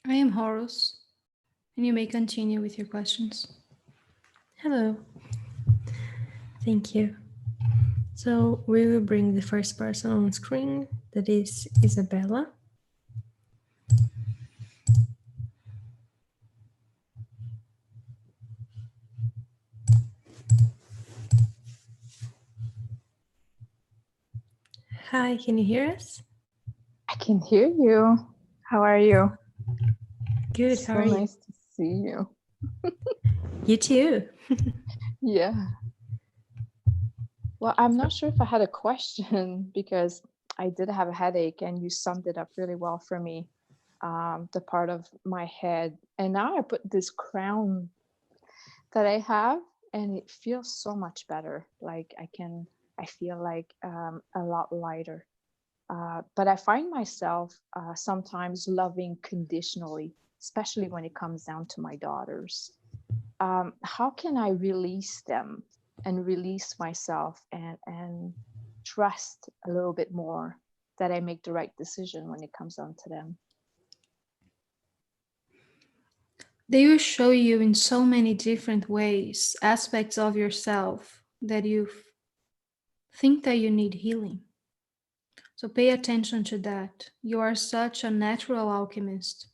I am Horus, and you may continue with your questions. Hello. Thank you. So we will bring the first person on screen, that is Isabella. Hi, can you hear us? I can hear you. How are you? Good, how are you? So nice to see you. You too. Yeah. Well, I'm not sure if I had a question because I did have a headache and you summed it up really well for me, the part of my head. And now I put this crown that I have and it feels so much better. Like I feel like a lot lighter. But I find myself sometimes loving conditionally, especially when it comes down to my daughters. How can I release them and release myself and trust a little bit more that I make the right decision when it comes down to them? They will show you in so many different ways aspects of yourself that you think that you need healing. So pay attention to that. You are such a natural alchemist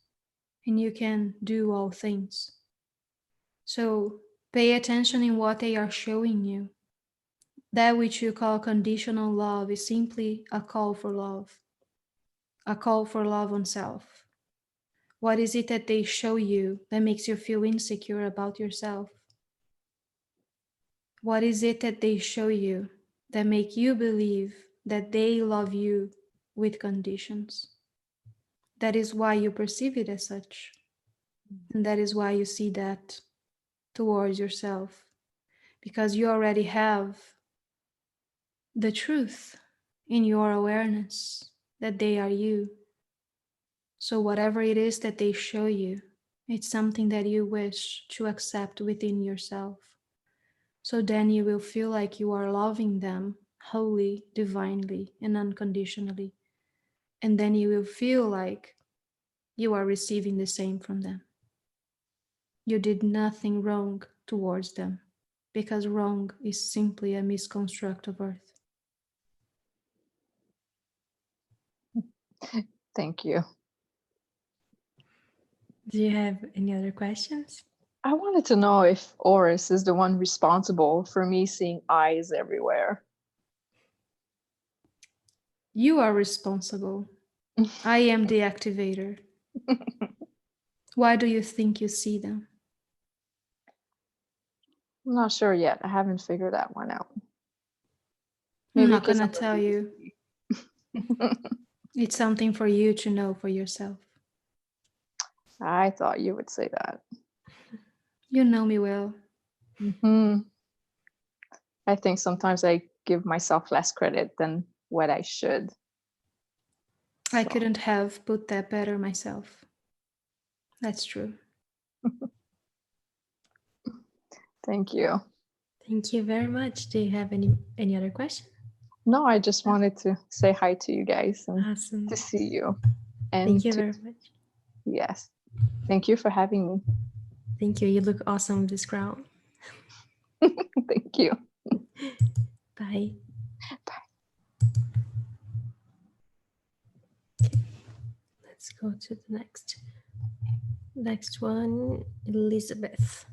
and you can do all things. So pay attention in what they are showing you. That which you call conditional love is simply a call for love on self. What is it that they show you that makes you feel insecure about yourself? What is it that they show you that make you believe that they love you with conditions? That is why you perceive it as such. And that is why you see that towards yourself. Because you already have the truth in your awareness that they are you. So whatever it is that they show you, it's something that you wish to accept within yourself. So then you will feel like you are loving them wholly, divinely, and unconditionally. And then you will feel like you are receiving the same from them. You did nothing wrong towards them, because wrong is simply a misconstruct of earth. Thank you. Do you have any other questions? I wanted to know if Horus is the one responsible for me seeing eyes everywhere. You are responsible. I am the activator. Why do you think you see them? I'm not sure yet. I haven't figured that one out. I'm Maybe not because gonna I'm tell you. It's something for you to know for yourself. I thought you would say that. You know me well. Hmm. I think sometimes I give myself less credit than what I should. I So, couldn't have put that better myself. That's true. thank you. Thank you very much. Do you have any other question? No, I just wanted to say hi to you guys and Awesome. to see you. And Thank you very much. yes, thank you for having me. Thank you. You look awesome with this crown. Thank you. Bye. Bye. Let's go to the next one, Elizabeth.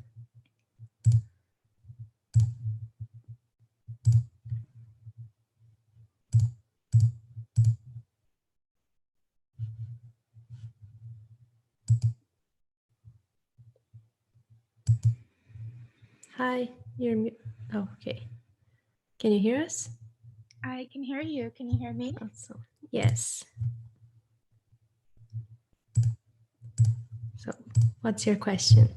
Hi, you're mute. Oh, okay. Can you hear us? I can hear you. Can you hear me? Awesome. Yes. So, what's your question?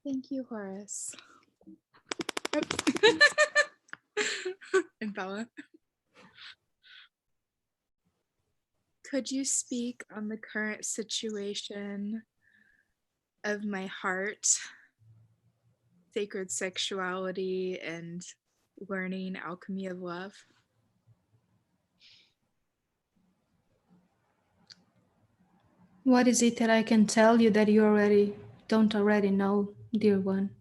Thank you, Horus. And Bella. Could you speak on the current situation of my heart sacred sexuality and learning alchemy of love? What is it that I can tell you that you don't already know, dear one?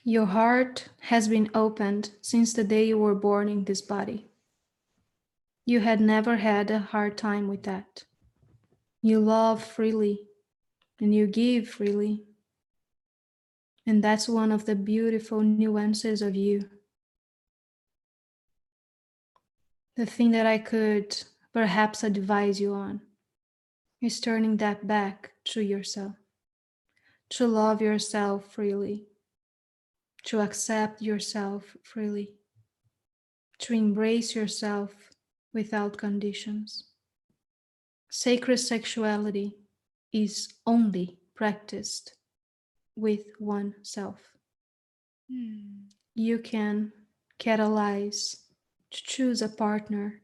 Your heart has been opened since the day you were born in this body. You had never had a hard time with that. You love freely and you give freely. And that's one of the beautiful nuances of you. The thing that I could perhaps advise you on is turning that back to yourself, to love yourself freely, to accept yourself freely, to embrace yourself without conditions. Sacred sexuality is only practiced with oneself. You can catalyze to choose a partner,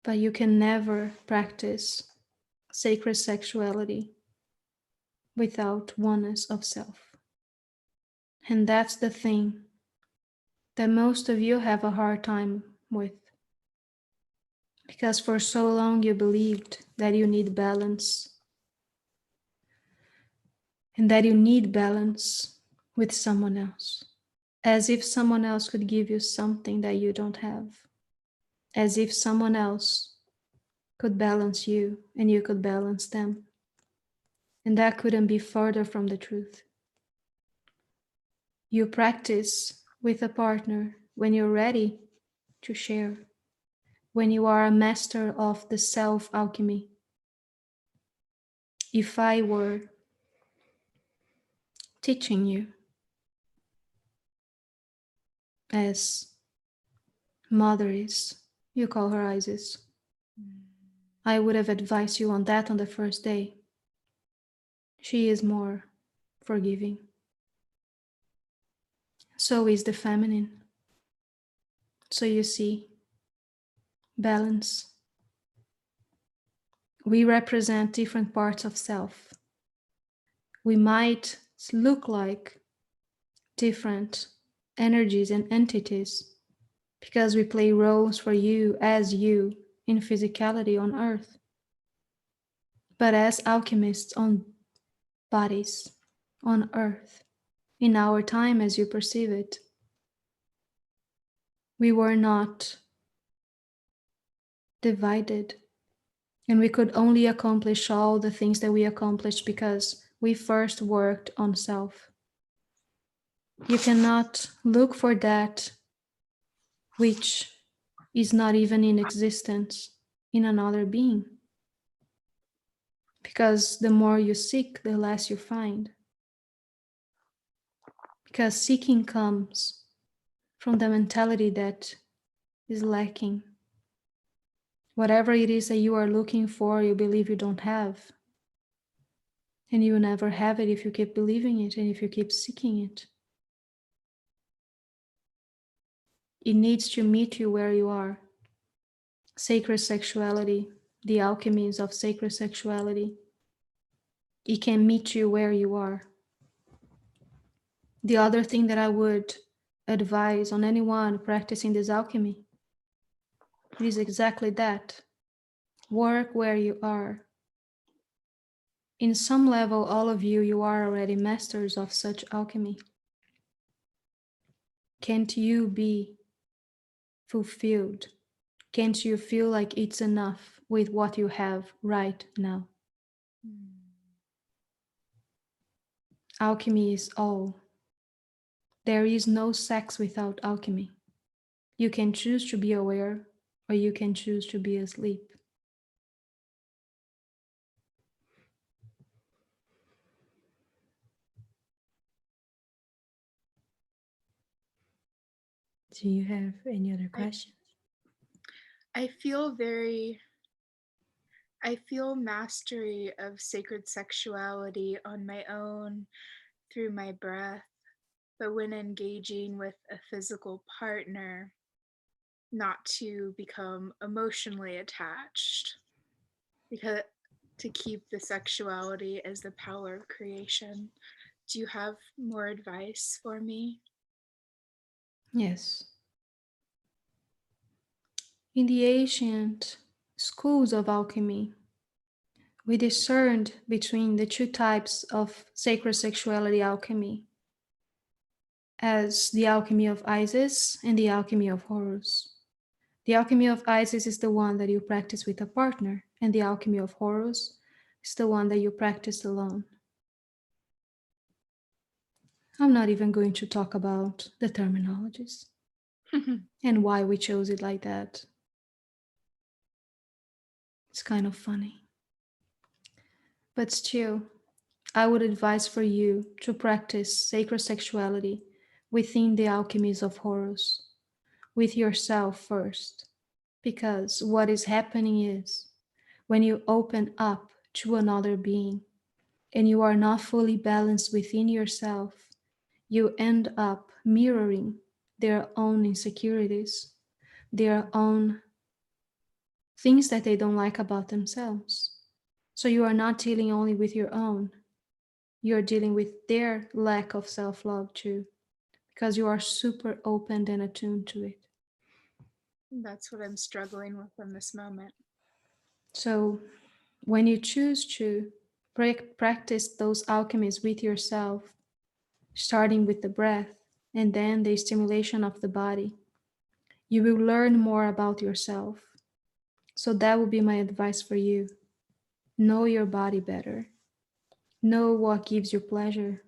but you can never practice sacred sexuality without oneness of self. And that's the thing that most of you have a hard time with. Because for so long you believed that you need balance, and that you need balance with someone else, as if someone else could give you something that you don't have, as if someone else could balance you and you could balance them. And that couldn't be further from the truth. You practice with a partner when you're ready to share, when you are a master of the self-alchemy. If I were teaching you as Mother is, you call her Isis, I would have advised you on that on the first day. She is more forgiving. So is the feminine. So you see, balance. We represent different parts of self. We might look like different energies and entities because we play roles for you as you in physicality on earth. But as alchemists on bodies, on earth, in our time as you perceive it, we were not divided. And we could only accomplish all the things that we accomplished because we first worked on self. You cannot look for that which is not even in existence in another being. Because the more you seek, the less you find. Because seeking comes from the mentality that is lacking. Whatever it is that you are looking for, you believe you don't have. And you will never have it if you keep believing it and if you keep seeking it. It needs to meet you where you are. Sacred sexuality, the alchemies of sacred sexuality, it can meet you where you are. The other thing that I would advise on anyone practicing this alchemy, it is exactly that. Work where you are. In some level, all of you, you are already masters of such alchemy. Can't you be fulfilled? Can't you feel like it's enough with what you have right now? Alchemy is all. There is no sex without alchemy. You can choose to be aware or you can choose to be asleep. Do you have any other questions? I feel mastery of sacred sexuality on my own through my breath, but when engaging with a physical partner, not to become emotionally attached, because to keep the sexuality as the power of creation. Do you have more advice for me? Yes. In the ancient schools of alchemy, we discerned between the two types of sacred sexuality alchemy as the alchemy of Isis and the alchemy of Horus. The alchemy of Isis is the one that you practice with a partner, and the alchemy of Horus is the one that you practice alone. I'm not even going to talk about the terminologies and why we chose it like that. It's kind of funny. But still, I would advise for you to practice sacred sexuality within the alchemies of Horus, with yourself first. Because what is happening is when you open up to another being and you are not fully balanced within yourself, you end up mirroring their own insecurities, their own things that they don't like about themselves. So you are not dealing only with your own, you're dealing with their lack of self love too, because you are super open and attuned to it. That's what I'm struggling with in this moment. So when you choose to practice those alchemies with yourself, starting with the breath and then the stimulation of the body, you will learn more about yourself. So that would be my advice for you. Know your body better. Know what gives you pleasure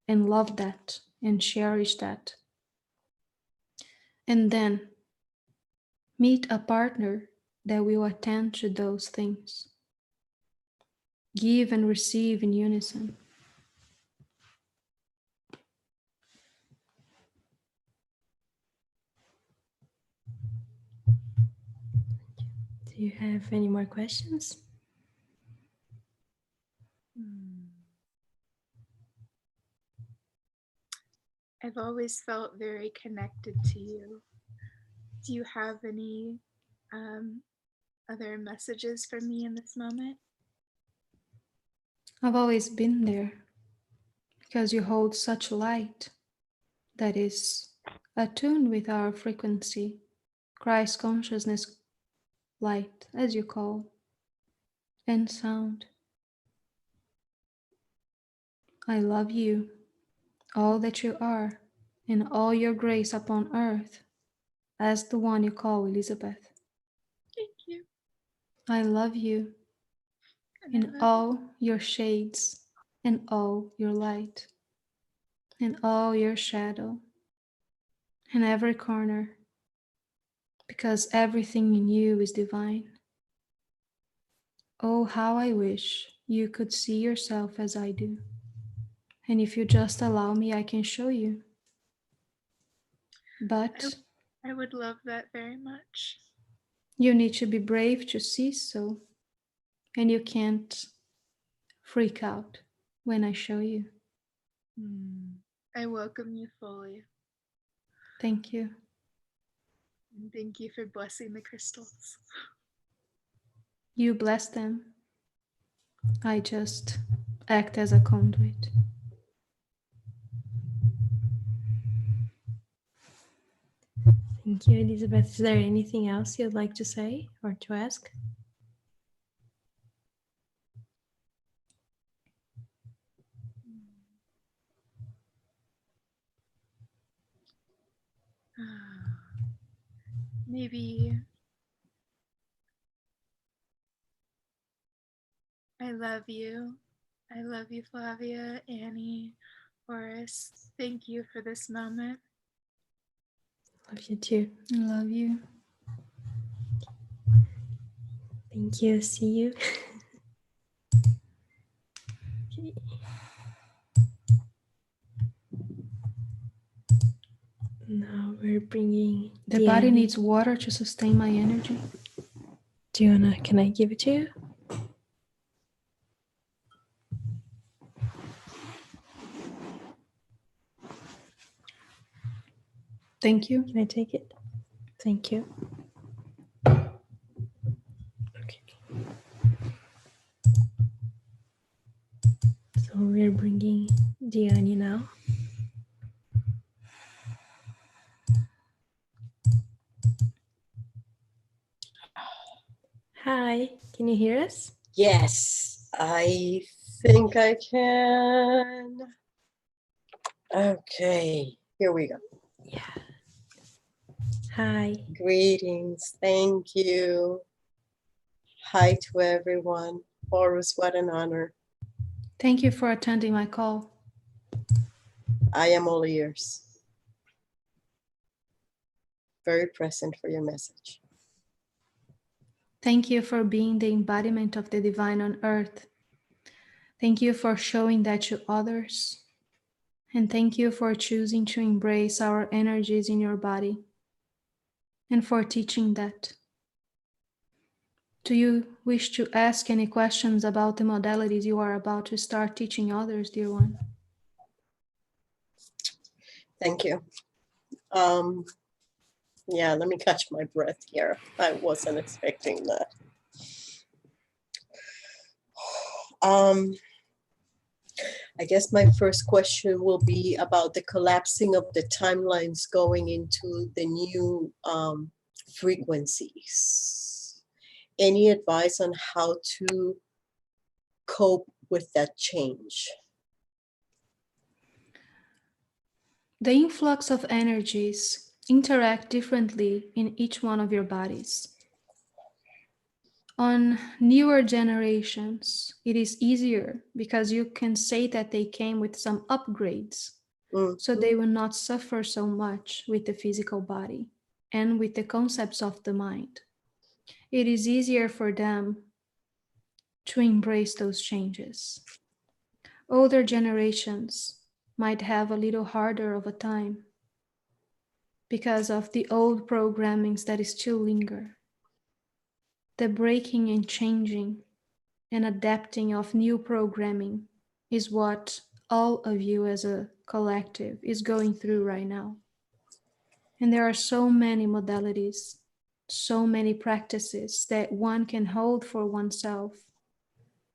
and love that and cherish that. And then meet a partner that will attend to those things. Give and receive in unison. Do you have any more questions? I've always felt very connected to you. Do you have any other messages for me in this moment? I've always been there because you hold such light that is attuned with our frequency, Christ consciousness light, as you call, and sound. I love you, all that you are, and all your grace upon earth, as the one you call Elizabeth. Thank you. I love you And in all your shades, and all your light, and all your shadow, in every corner, because everything in you is divine. Oh, how I wish you could see yourself as I do. And if you just allow me, I can show you. But I would love that very much. you need to be brave to see so, and you can't freak out when I show you. I welcome you fully. Thank you. And thank you for blessing the crystals. You bless them. I just act as a conduit. Thank you, Elizabeth. Is there anything else you'd like to say or to ask? Maybe I love you. I love you, Flavia, Annie, Horus. Thank you for this moment. Love you too. I love you. Thank you. See you. Okay. Now we're bringing The body needs water to sustain my energy. Do you wanna? Can I give it to you? Thank you. Can I take it? Thank you. Okay. So we're bringing Diani now. Hi, can you hear us? Yes, I think I can. Okay, here we go. Yeah. Hi. Greetings, thank you. Hi to everyone. Horus, what an honor. Thank you for attending my call. I am all ears. Very present for your message. Thank you for being the embodiment of the divine on earth. Thank you for showing that to others. And thank you for choosing to embrace our energies in your body and for teaching that. Do you wish to ask any questions about the modalities you are about to start teaching others, dear one? Thank you. Yeah, let me catch my breath here. I wasn't expecting that. I guess my first question will be about the collapsing of the timelines going into the new frequencies. Any advice on how to cope with that change? The influx of energies interact differently in each one of your bodies. On newer generations, it is easier because you can say that they came with some upgrades, so they will not suffer so much with the physical body and with the concepts of the mind. It is easier for them to embrace those changes. Older generations might have a little harder of a time because of the old programmings that still linger. The breaking and changing and adapting of new programming is what all of you as a collective is going through right now. And there are so many modalities, so many practices that one can hold for oneself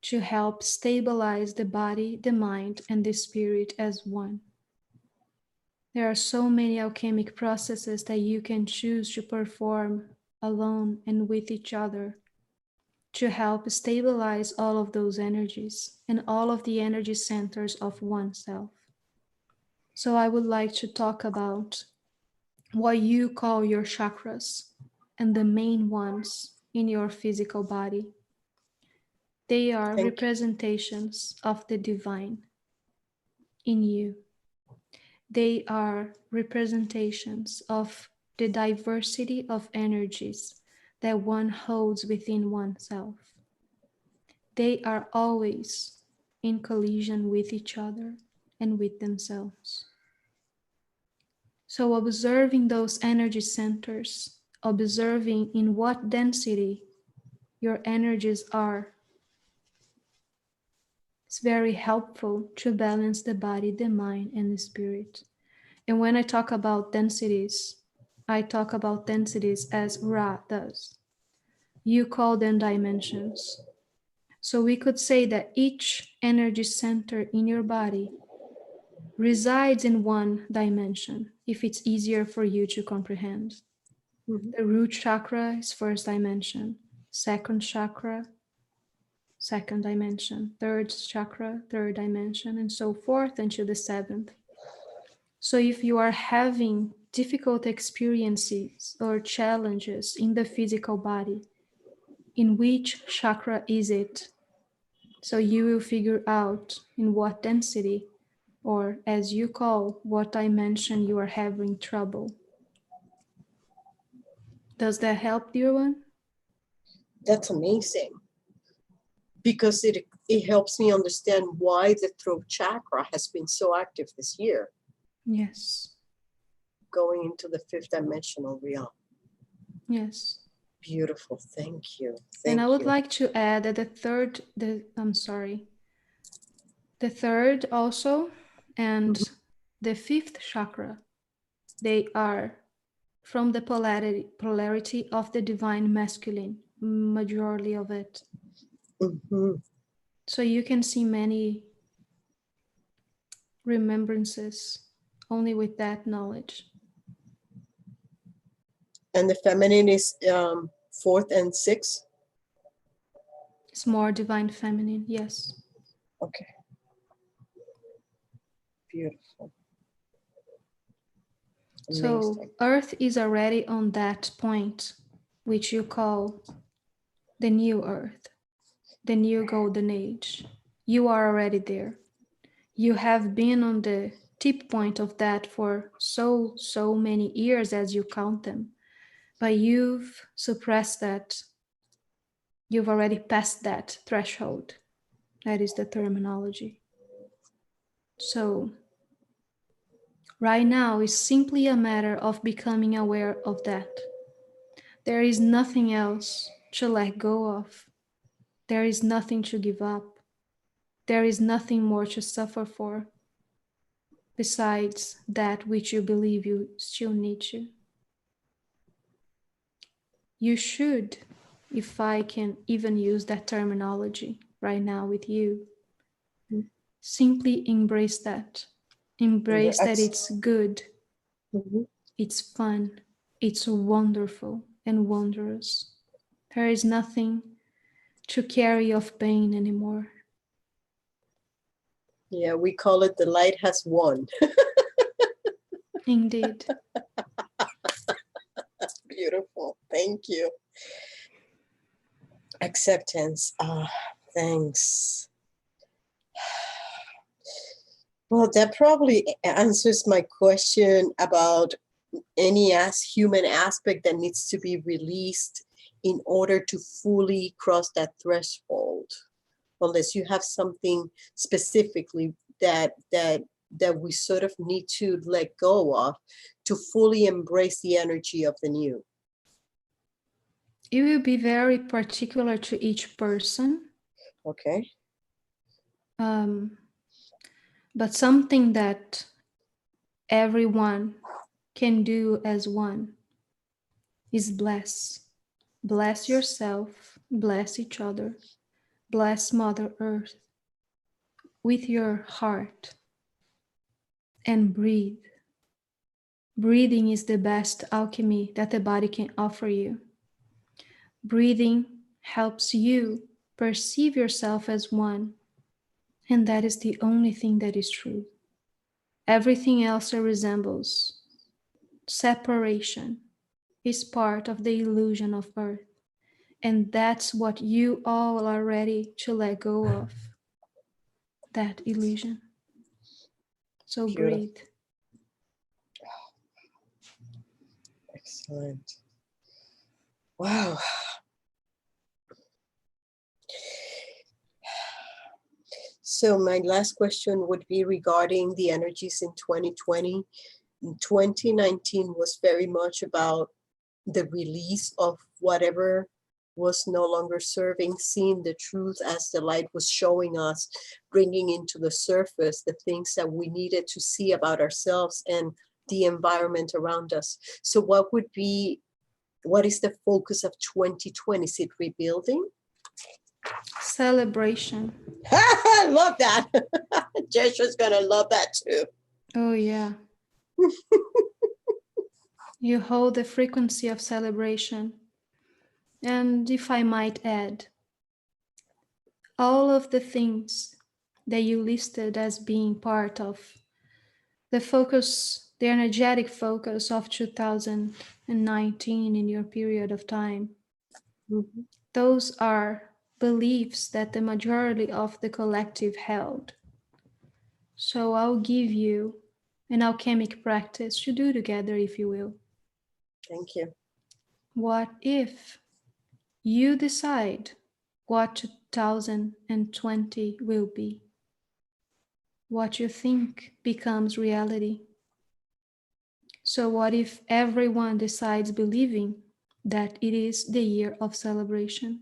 to help stabilize the body, the mind, and the spirit as one. There are so many alchemic processes that you can choose to perform alone and with each other to help stabilize all of those energies and all of the energy centers of oneself. So I would like to talk about what you call your chakras and the main ones in your physical body. They are representations of the divine in you. They are representations of the diversity of energies that one holds within oneself. They are always in collision with each other and with themselves. So observing those energy centers, observing in what density your energies are, it's very helpful to balance the body, the mind, and the spirit. And when I talk about densities, I talk about densities as Ra does. You call them dimensions. So we could say that each energy center in your body resides in one dimension, if it's easier for you to comprehend. The root chakra is first dimension, second chakra, second dimension, third chakra, third dimension, and so forth until the seventh. So if you are having difficult experiences or challenges in the physical body, in which chakra is it? So you will figure out in what density, or as you call, what dimension you are having trouble. Does that help, dear one? That's amazing. Because it helps me understand why the throat chakra has been so active this year. Yes. Going into the fifth dimensional realm. Yes. Beautiful. Thank you. And I would you. like to add that the third also and the fifth chakra, they are from the polarity of the divine masculine, majority of it. Mhm. So you can see many remembrances, only with that knowledge. And the feminine is fourth and sixth. It's more divine feminine, yes. Okay. Beautiful. So Amazing. Earth is already on that point, which you call the new Earth, the new golden age. You are already there. You have been on the tip point of that for so many years as you count them, but you've suppressed that. You've already passed that threshold. That is the terminology. So right now is simply a matter of becoming aware of that. There is nothing else to let go of. There is nothing to give up. There is nothing more to suffer for besides that which you believe you still need to. You should, if I can even use that terminology right now with you, simply embrace that. Embrace that it's good, it's fun, it's wonderful and wondrous. There is nothing to carry of pain anymore. Yeah, we call it the light has won. Indeed. Beautiful. Thank you. Acceptance. Thanks. Well, that probably answers my question about any human aspect that needs to be released in order to fully cross that threshold. Unless you have something specifically that we sort of need to let go of to fully embrace the energy of the new. It will be very particular to each person. Okay. But something that everyone can do as one is bless. Bless yourself, bless each other, bless Mother Earth with your heart and breathe. Breathing is the best alchemy that the body can offer you. Breathing helps you perceive yourself as one, and that is the only thing that is true. Everything else resembles separation, is part of the illusion of Earth, and that's what you all are ready to let go of, that illusion. So Beautiful. breathe. Excellent. Wow. So my last question would be regarding the energies in 2020. 2019 was very much about the release of whatever was no longer serving, seeing the truth as the light was showing us, bringing into the surface the things that we needed to see about ourselves and the environment around us. So what is the focus of 2020? Is it rebuilding? Celebration. I love that. Jesha's gonna love that too. Oh, yeah. You hold the frequency of celebration. And if I might add, all of the things that you listed as being part of the focus, the energetic focus of 2019 in your period of time, those are beliefs that the majority of the collective held. So I'll give you an alchemic practice to do together, if you will. Thank you. What if you decide what 2020 will be? What you think becomes reality. So what if everyone decides believing that it is the year of celebration?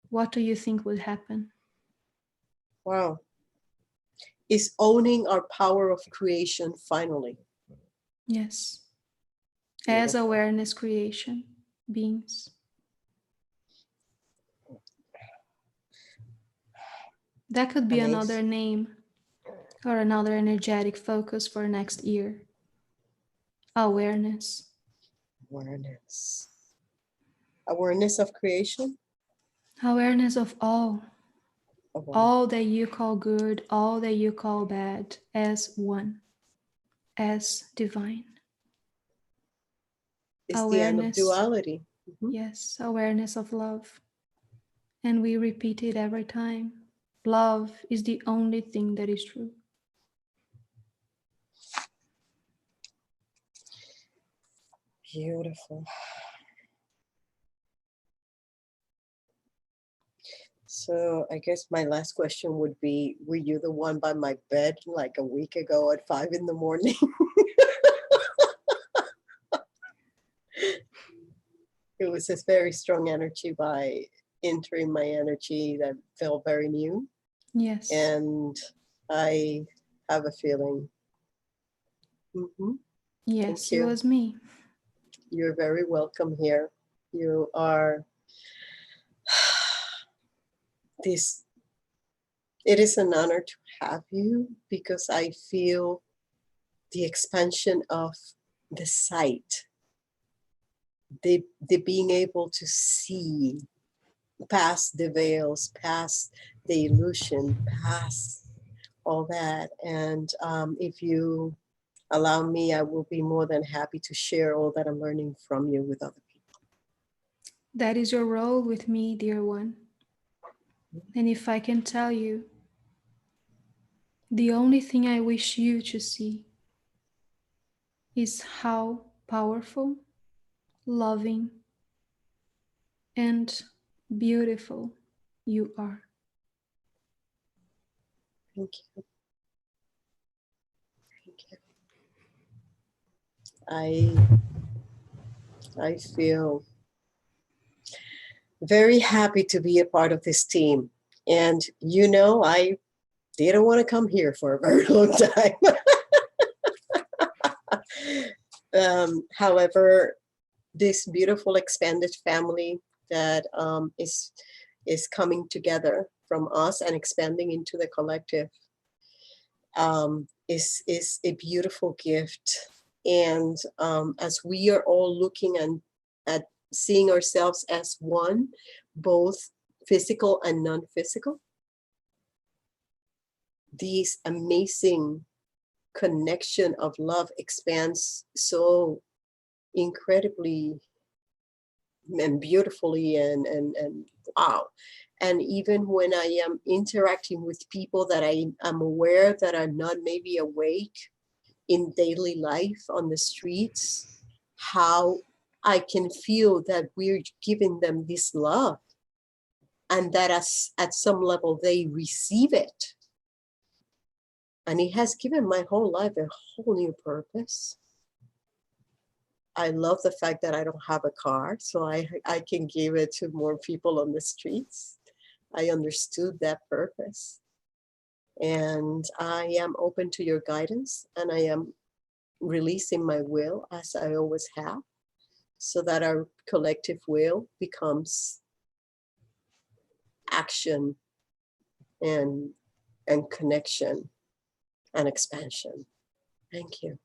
What do you think would happen? Wow. Is owning our power of creation finally. Yes. As awareness creation beings. That could be Amazing. another name or another energetic focus for next year? Awareness. Awareness. Awareness of creation. Awareness of Of all that you call good, all that you call bad, as one, as divine. It's the end of Awareness. duality. Mhm. Yes, awareness of love. And we repeat it every time. Love is the only thing that is true. Beautiful. So I guess my last question would be, were you the one by my bed like a week ago at 5 in the morning? It was this very strong energy by entering my energy that felt very new. Yes. And I have a feeling. Mhm. Yes, Thank it you. was me. You're very welcome here. You are this. It is an honor to have you because I feel the expansion of the sight, the being able to see past the veils, past the illusion, past all that. And if you allow me, I will be more than happy to share all that I'm learning from you with other people. That is your role with me, dear one. And if I can tell you, the only thing I wish you to see is how powerful, loving, and beautiful you are. Thank you. Thank you. I feel very happy to be a part of this team. And you know, I didn't want to come here for a very long time. However, this beautiful expanded family that is coming together from us and expanding into the collective is a beautiful gift. And as we are all looking at seeing ourselves as one, both physical and non-physical, this amazing connection of love expands so incredibly and beautifully and wow. And even when I am interacting with people that I am aware that are not maybe awake in daily life on the streets, how I can feel that we're giving them this love and that at some level they receive it. And it has given my whole life a whole new purpose. I love the fact that I don't have a car, so I can give it to more people on the streets. I understood that purpose. And I am open to your guidance, and I am releasing my will as I always have, so that our collective will becomes action and connection and expansion. Thank you.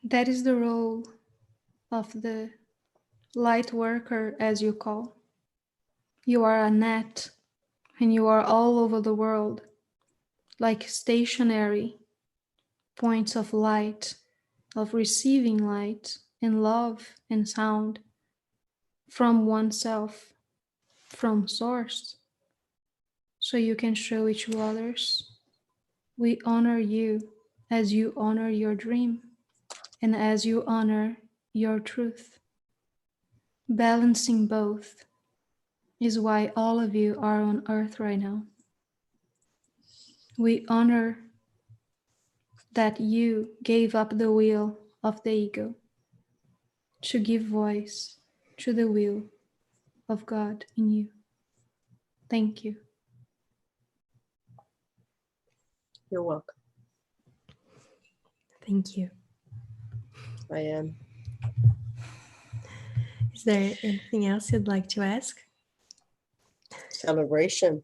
That is the role of the light worker, as you call. You are a net, and you are all over the world, like stationary points of light, of receiving light and love and sound from oneself, from source, so you can show it to others. We honor you as you honor your dream and as you honor your truth. Balancing both is why all of you are on earth right now. We honor that you gave up the will of the ego to give voice to the will of God in you. Thank you. You're welcome. Thank you. I am. Is there anything else you'd like to ask? Celebration.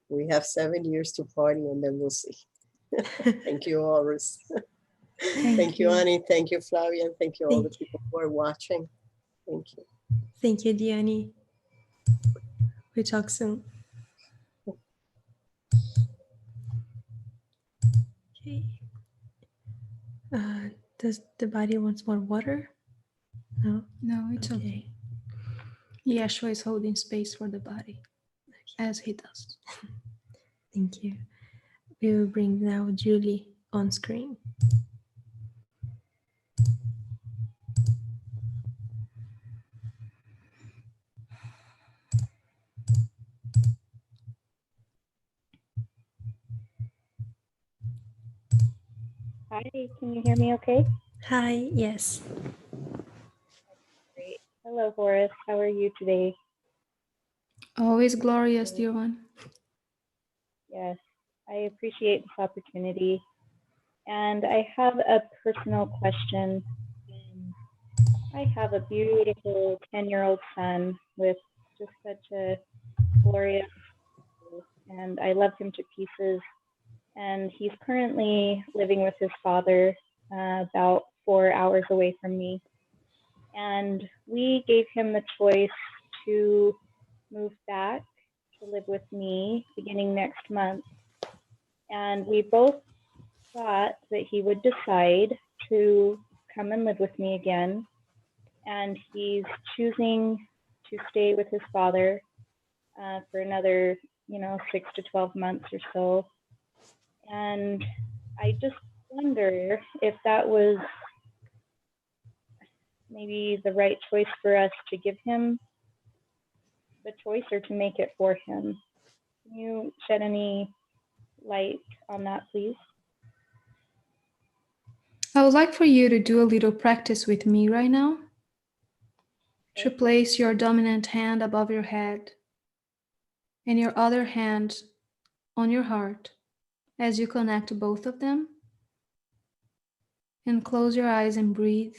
We have 7 years to party and then we'll see. Thank you, Horus. Thank you, you. Annie. Thank you, Flavia. And thank you all the Thank people who are watching. Thank you. Thank you, Diani. We talk soon. Okay. Does the body wants more water? No. No, it's okay. Yeshua is holding space for the body, as he does. Thank you. We will bring now Julie on screen. Hi, can you hear me okay? Hi, yes. Great. Hello, Horus. How are you today? Always glorious, dear one. Yes, I appreciate this opportunity. And I have a personal question. I have a beautiful 10-year-old son with just such a glorious soul, and I love him to pieces. And he's currently living with his father about 4 hours away from me. And we gave him the choice to move back to live with me beginning next month. And we both thought that he would decide to come and live with me again. And he's choosing to stay with his father for another, 6 to 12 months or so. And I just wonder if that was maybe the right choice for us to give him the choice or to make it for him. Can you shed any light on that, please? I would like for you to do a little practice with me right now. To Okay. place your dominant hand above your head and your other hand on your heart as you connect both of them. And close your eyes and breathe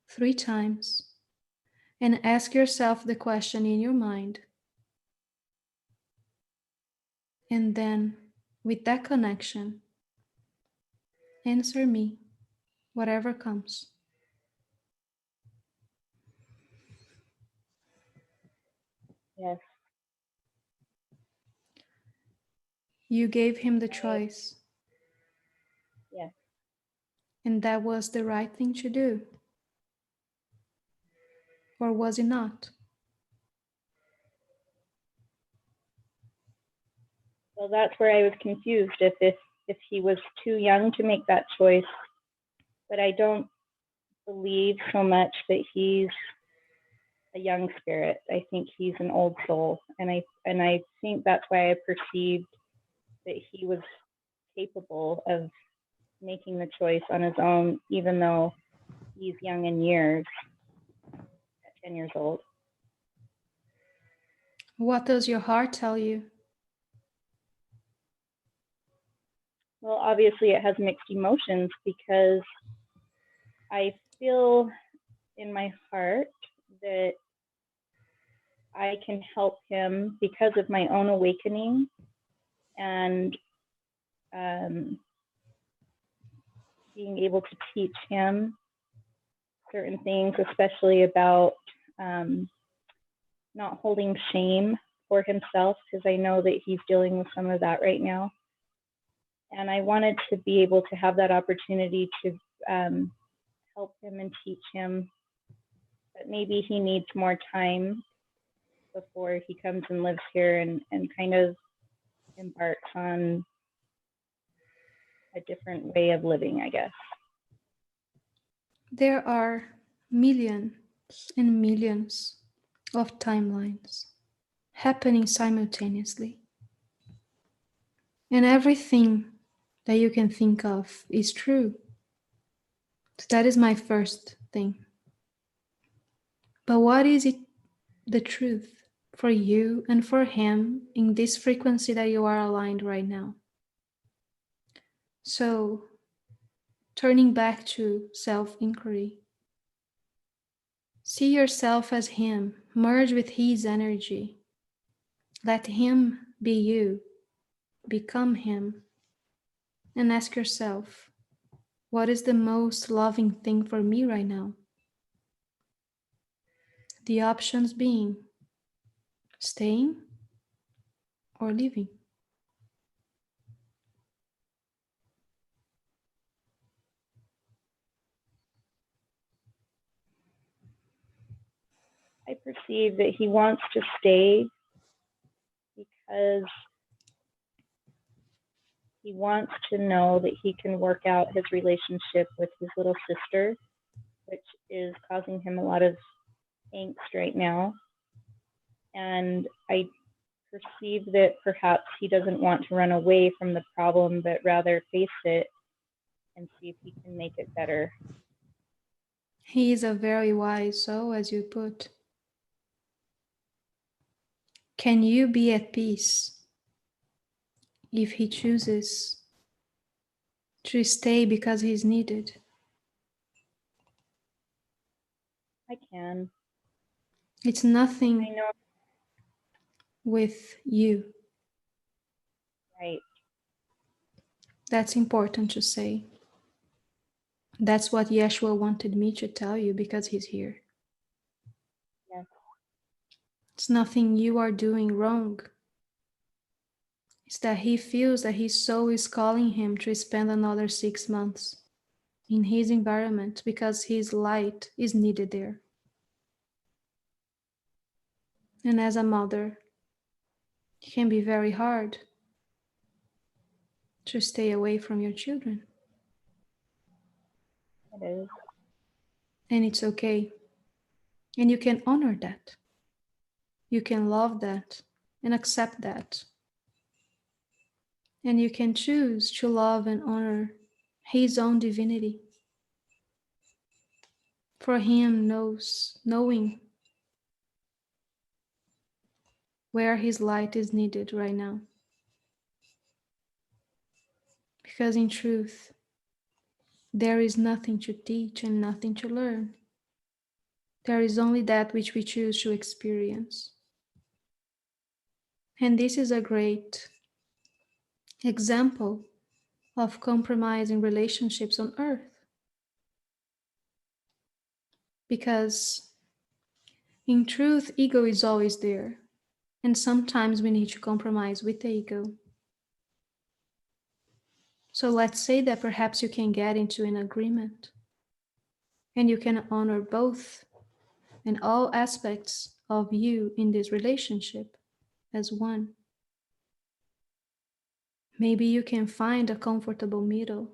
3 times. And ask yourself the question in your mind. And then, with that connection, answer me, whatever comes. Yes. You gave him the choice. Yes. And that was the right thing to do. Or was it not? Well, that's where I was confused if he was too young to make that choice. But I don't believe so much that he's a young spirit. I think he's an old soul, and I think that's why I perceived that he was capable of making the choice on his own, even though he's young in years, at 10 years old. What does your heart tell you? Well, obviously it has mixed emotions because I feel in my heart that I can help him because of my own awakening and being able to teach him certain things, especially about not holding shame for himself, because I know that he's dealing with some of that right now. And I wanted to be able to have that opportunity to help him and teach him, but maybe he needs more time before he comes and lives here and kind of embarks on a different way of living, I guess. There are millions and millions of timelines happening simultaneously. And everything that you can think of is true. So that is my first thing. But what is it, the truth for you and for him in this frequency that you are aligned right now? So, turning back to self-inquiry, see yourself as him, merge with his energy. Let him be you, become him and ask yourself, what is the most loving thing for me right now? The options being staying or leaving. I perceive that he wants to stay because he wants to know that he can work out his relationship with his little sister, which is causing him a lot of angst right now. And I perceive that perhaps he doesn't want to run away from the problem, but rather face it and see if he can make it better. He is a very wise soul, as you put. Can you be at peace if he chooses to stay because he's needed? I can. It's I nothing know, with you. right? That's important to say. That's what Yeshua wanted me to tell you because he's here. Yes. It's nothing you are doing wrong. It's that he feels that his soul is calling him to spend another 6 months in his environment because his light is needed there. And as a mother, it can be very hard to stay away from your children. It is. And it's okay. And you can honor that. You can love that and accept that. And you can choose to love and honor his own divinity. For him knowing where his light is needed right now. Because in truth, there is nothing to teach and nothing to learn. There is only that which we choose to experience. And this is a great example of compromising relationships on earth. Because in truth, ego is always there. And sometimes we need to compromise with the ego. So let's say that perhaps you can get into an agreement and you can honor both and all aspects of you in this relationship as one. Maybe you can find a comfortable middle.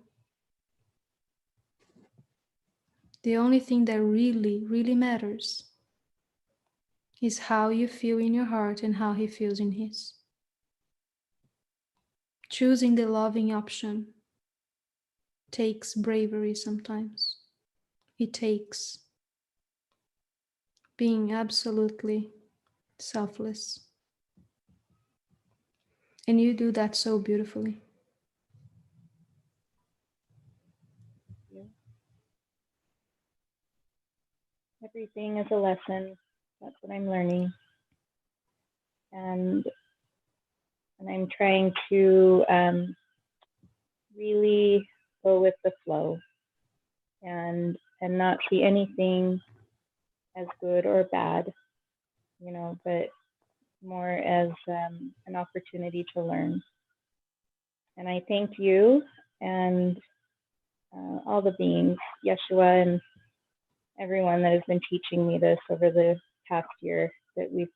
The only thing that really matters is how you feel in your heart and how he feels in his. Choosing the loving option takes bravery sometimes. It takes being absolutely selfless. And you do that so beautifully. Everything is a lesson. That's what I'm learning. And I'm trying to really go with the flow and not see anything as good or bad, but more as an opportunity to learn. And I thank you and all the beings, Yeshua and everyone that has been teaching me this over the past year, that we've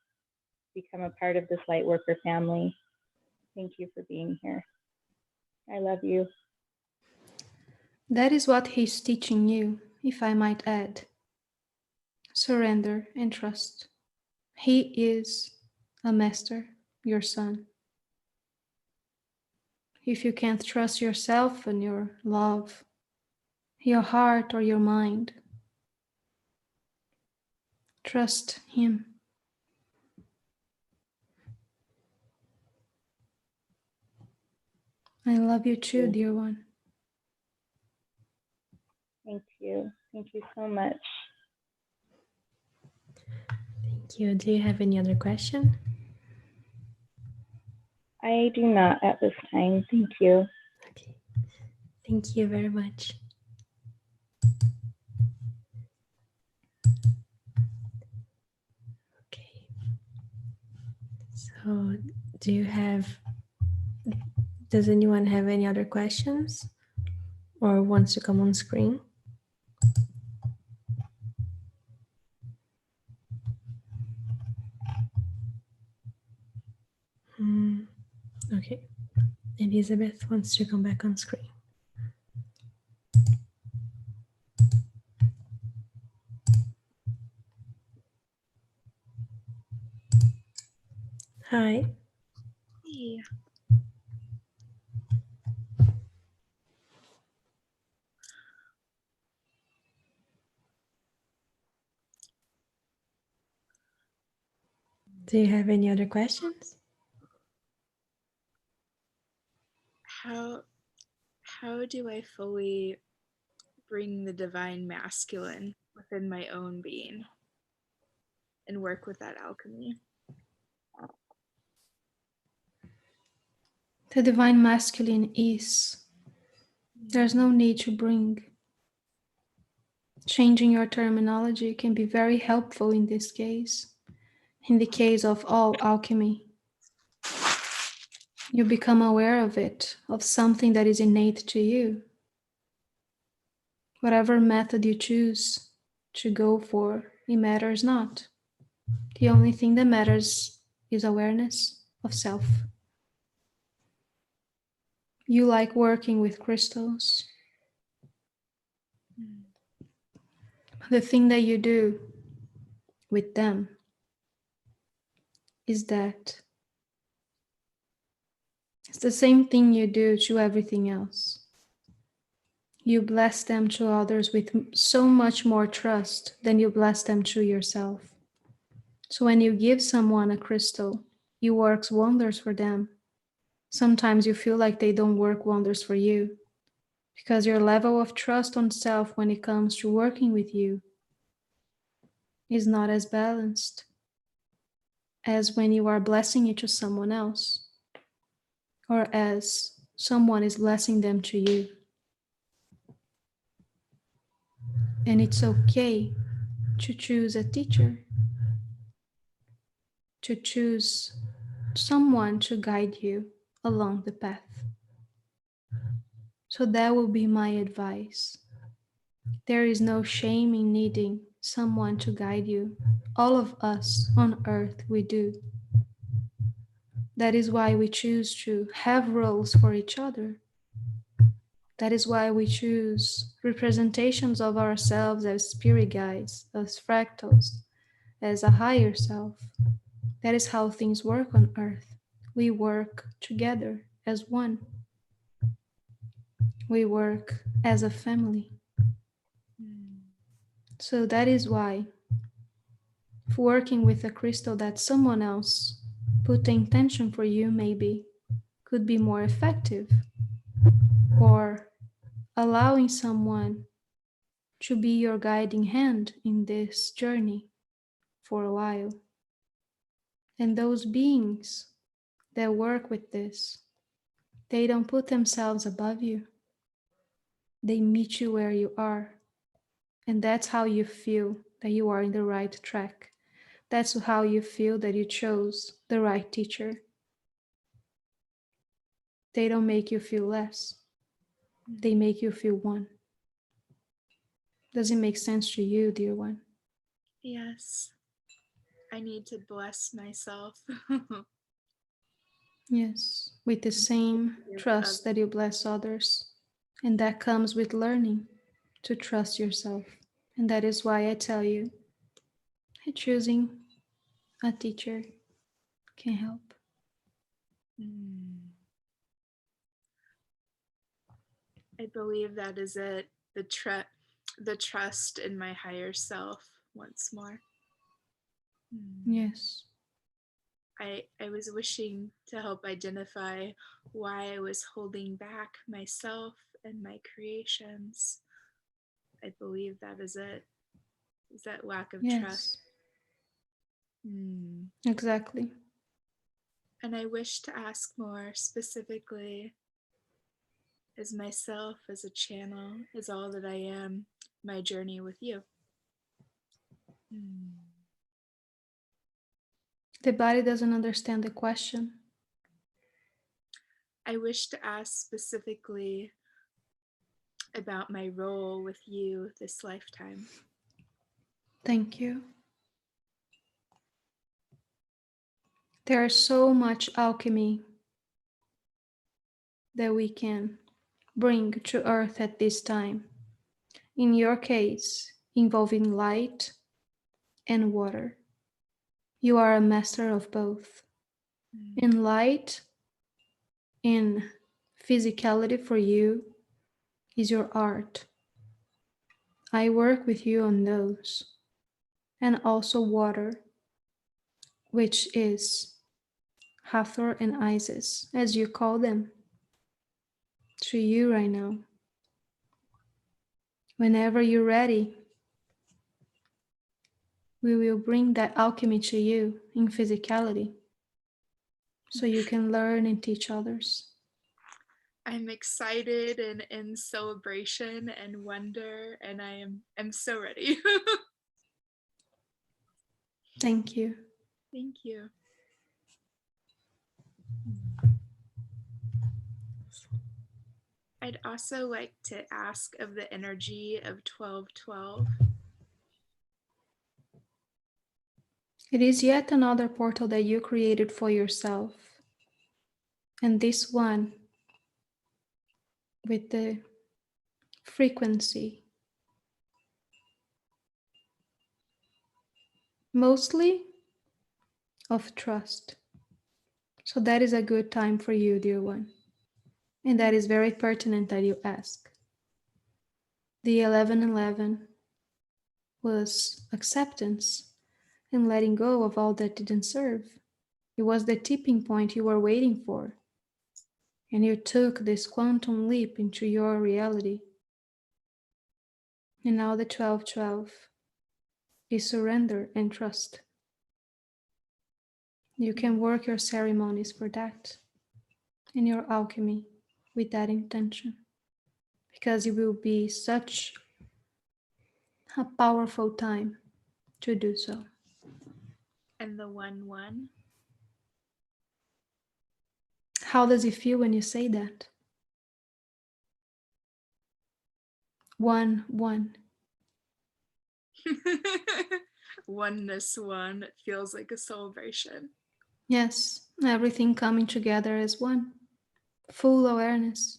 become a part of this Lightworker family. Thank you for being here. I love you. That is what he's teaching you, if I might add. Surrender and trust. He is a master, your son. If you can't trust yourself and your love, your heart or your mind, trust him. I love you too, dear one. Thank you. Thank you so much. Thank you. Do you have any other question? I do not at this time. Thank you. Okay. Thank you very much. Okay. So, does anyone have any other questions or wants to come on screen? Okay. Elizabeth wants to come back on screen. Hi. Hey. Do you have any other questions? How do I fully bring the divine masculine within my own being and work with that alchemy? The divine masculine is. There's no need to bring. Changing your terminology can be very helpful in this case. In the case of all alchemy, you become aware of it, of something that is innate to you. Whatever method you choose to go for, it matters not. The only thing that matters is awareness of self. You like working with crystals. The thing that you do with them is that it's the same thing you do to everything else. You bless them to others with so much more trust than you bless them to yourself. So when you give someone a crystal, it works wonders for them. Sometimes you feel like they don't work wonders for you because your level of trust on self when it comes to working with you is not as balanced as when you are blessing it to someone else or as someone is blessing them to you. And it's okay to choose a teacher, to choose someone to guide you along the path. So that will be my advice. There is no shame in needing someone to guide you. All of us on earth, we do. That is why we choose to have roles for each other. That is why we choose representations of ourselves as spirit guides, as fractals, as a higher self. That is how things work on earth. We work together as one. We work as a family. So that is why working with a crystal that someone else put the intention for you maybe could be more effective, or allowing someone to be your guiding hand in this journey for a while. And those beings that work with this, they don't put themselves above you. They meet you where you are. And that's how you feel that you are in the right track. That's how you feel that you chose the right teacher. They don't make you feel less. They make you feel one. Does it make sense to you, dear one? Yes. I need to bless myself. Yes, with the same trust that you bless others. And that comes with learning to trust yourself. And that is why I tell you that choosing a teacher can help. I believe that is it. The trust in my higher self once more. Yes. I was wishing to help identify why I was holding back myself and my creations. I believe that is it. Is that lack of trust? Yes. Exactly. And I wish to ask more specifically, is myself as a channel, is all that I am, my journey with you? The body doesn't understand the question. I wish to ask specifically about my role with you this lifetime. Thank you. There is so much alchemy that we can bring to Earth at this time. In your case, involving light and water. You are a master of both. In light, in physicality for you, is your art. I work with you on those. And also water, which is Hathor and Isis, as you call them, to you right now. Whenever you're ready, we will bring that alchemy to you in physicality, so you can learn and teach others. I'm excited and in celebration and wonder, and I'm so ready. Thank you. Thank you. I'd also like to ask of the energy of 1212. It is yet another portal that you created for yourself. And this one, with the frequency, mostly of trust. So that is a good time for you, dear one. And that is very pertinent that you ask. The 1111 was acceptance and letting go of all that didn't serve. It was the tipping point you were waiting for. And you took this quantum leap into your reality. And now the 1212 is surrender and trust. You can work your ceremonies for that and your alchemy with that intention, because it will be such a powerful time to do so. And the 1-1. How does it feel when you say that? 1-1. Oneness one. It feels like a celebration. Yes, everything coming together as one. Full awareness.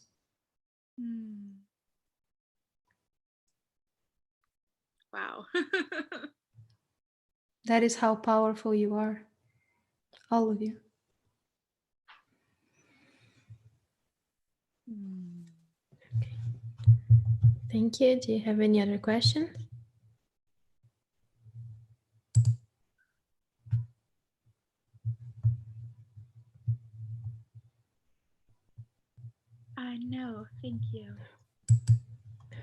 Wow. That is how powerful you are. All of you. Thank you. Do you have any other question? No, thank you.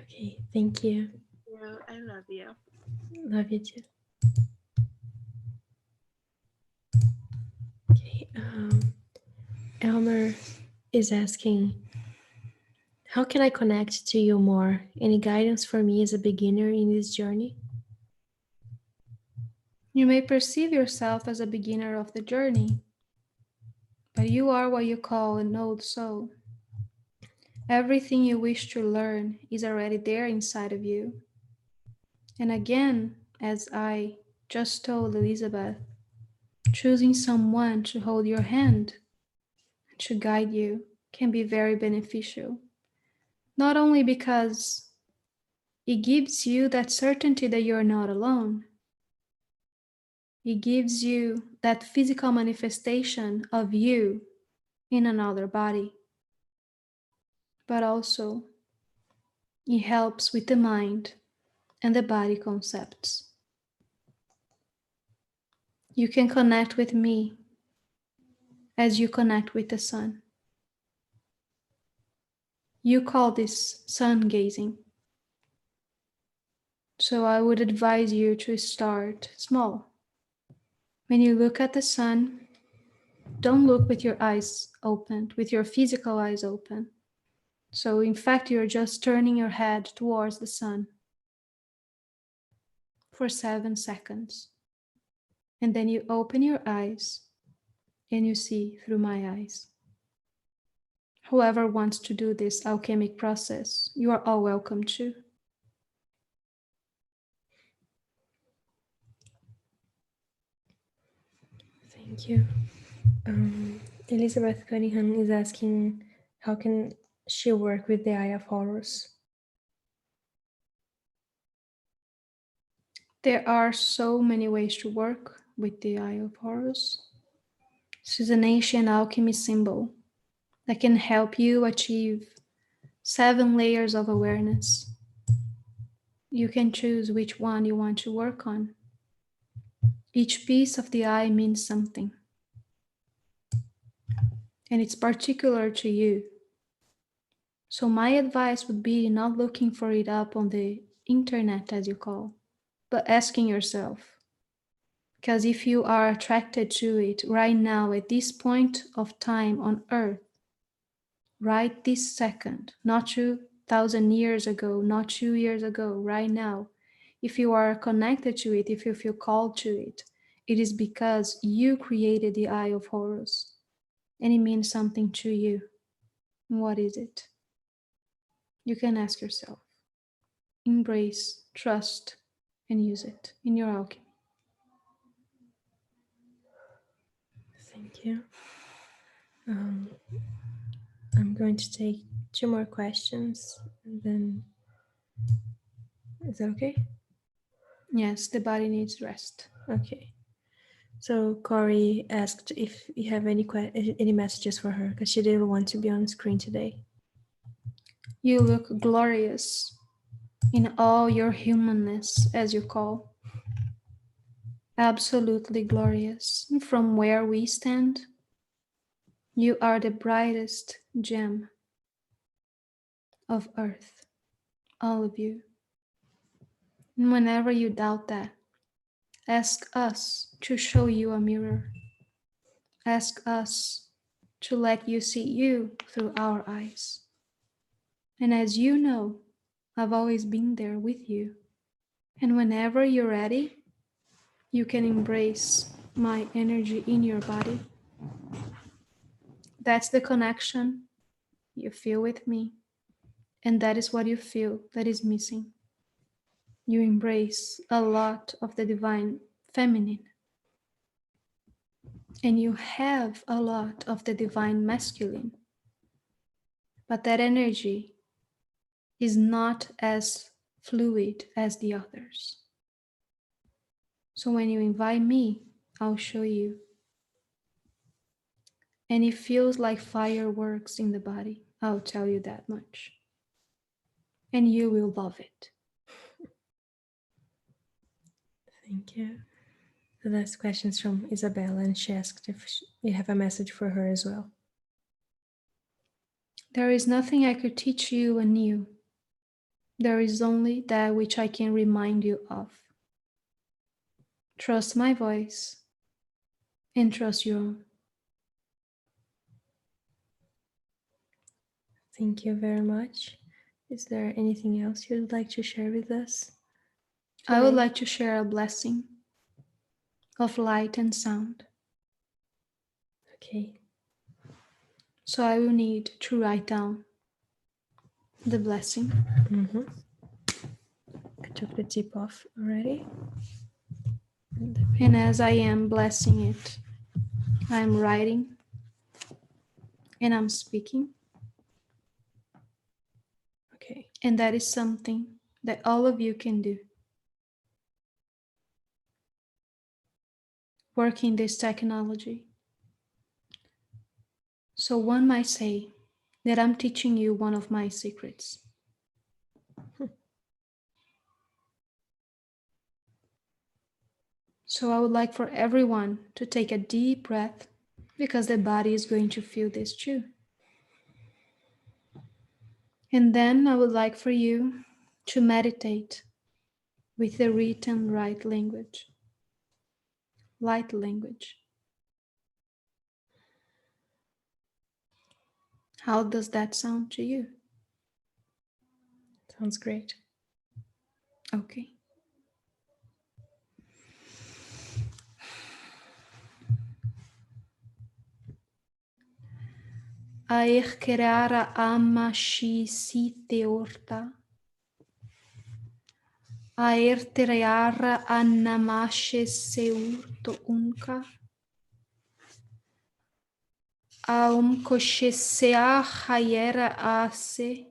Okay, thank you. I love you. Love you too. Okay, Elmer is asking, how can I connect to you more? Any guidance for me as a beginner in this journey? You may perceive yourself as a beginner of the journey, but you are what you call an old soul. Everything you wish to learn is already there inside of you. And again, as I just told Elizabeth, choosing someone to hold your hand, to guide you, can be very beneficial. Not only because it gives you that certainty that you're not alone, it gives you that physical manifestation of you in another body, but also it helps with the mind and the body concepts. You can connect with me as you connect with the sun. You call this sun gazing. So I would advise you to start small. When you look at the sun, don't look with your eyes open, with your physical eyes open. So in fact, you're just turning your head towards the sun for 7 seconds. And then you open your eyes and you see through my eyes. Whoever wants to do this alchemic process, you are all welcome to. Thank you. Elizabeth Cunningham is asking, how can she work with the Eye of Horus? There are so many ways to work with the Eye of Horus. This is an ancient alchemy symbol that can help you achieve 7 layers of awareness. You can choose which one you want to work on. Each piece of the eye means something, and it's particular to you. So my advice would be not looking for it up on the internet, as you call, but asking yourself. Because if you are attracted to it right now at this point of time on earth, right this second, not 2,000 years ago, not 2 years ago, right now, if you are connected to it, if you feel called to it, it is because you created the Eye of Horus and it means something to you. What is it? You can ask yourself. Embrace, trust, and use it in your alchemy. Thank you. I'm going to take 2 more questions, and then is that okay? Yes, the body needs rest. Okay. So Corey asked if you have any messages for her, because she didn't want to be on screen today. You look glorious in all your humanness, as you call. Absolutely glorious. From where we stand, you are the brightest gem of earth, all of you. And whenever you doubt that, ask us to show you a mirror. Ask us to let you see you through our eyes. And as you know, I've always been there with you. And whenever you're ready, you can embrace my energy in your body. That's the connection you feel with me. And that is what you feel that is missing. You embrace a lot of the divine feminine. And you have a lot of the divine masculine. But that energy is not as fluid as the others. So when you invite me, I'll show you. And it feels like fireworks in the body. I'll tell you that much. And you will love it. Thank you. The last question is from Isabella, and she asked if you have a message for her as well. There is nothing I could teach you anew. There is only that which I can remind you of. Trust my voice and trust your own. Thank you very much. Is there anything else you'd like to share with us? I would today? like to share a blessing of light and sound. Okay. So I will need to write down the blessing. Mm-hmm. I took the tip off already. And as I am blessing it, I'm writing and I'm speaking. Okay. And that is something that all of you can do. Working this technology. So one might say that I'm teaching you one of my secrets. So I would like for everyone to take a deep breath, because the body is going to feel this too. And then I would like for you to meditate with the written right language, light language. How does that sound to you? Sounds great. Okay. Aerkereara amashi siteorta. Aertereara anamashe seurto unka. Aum koshesea hayera ase.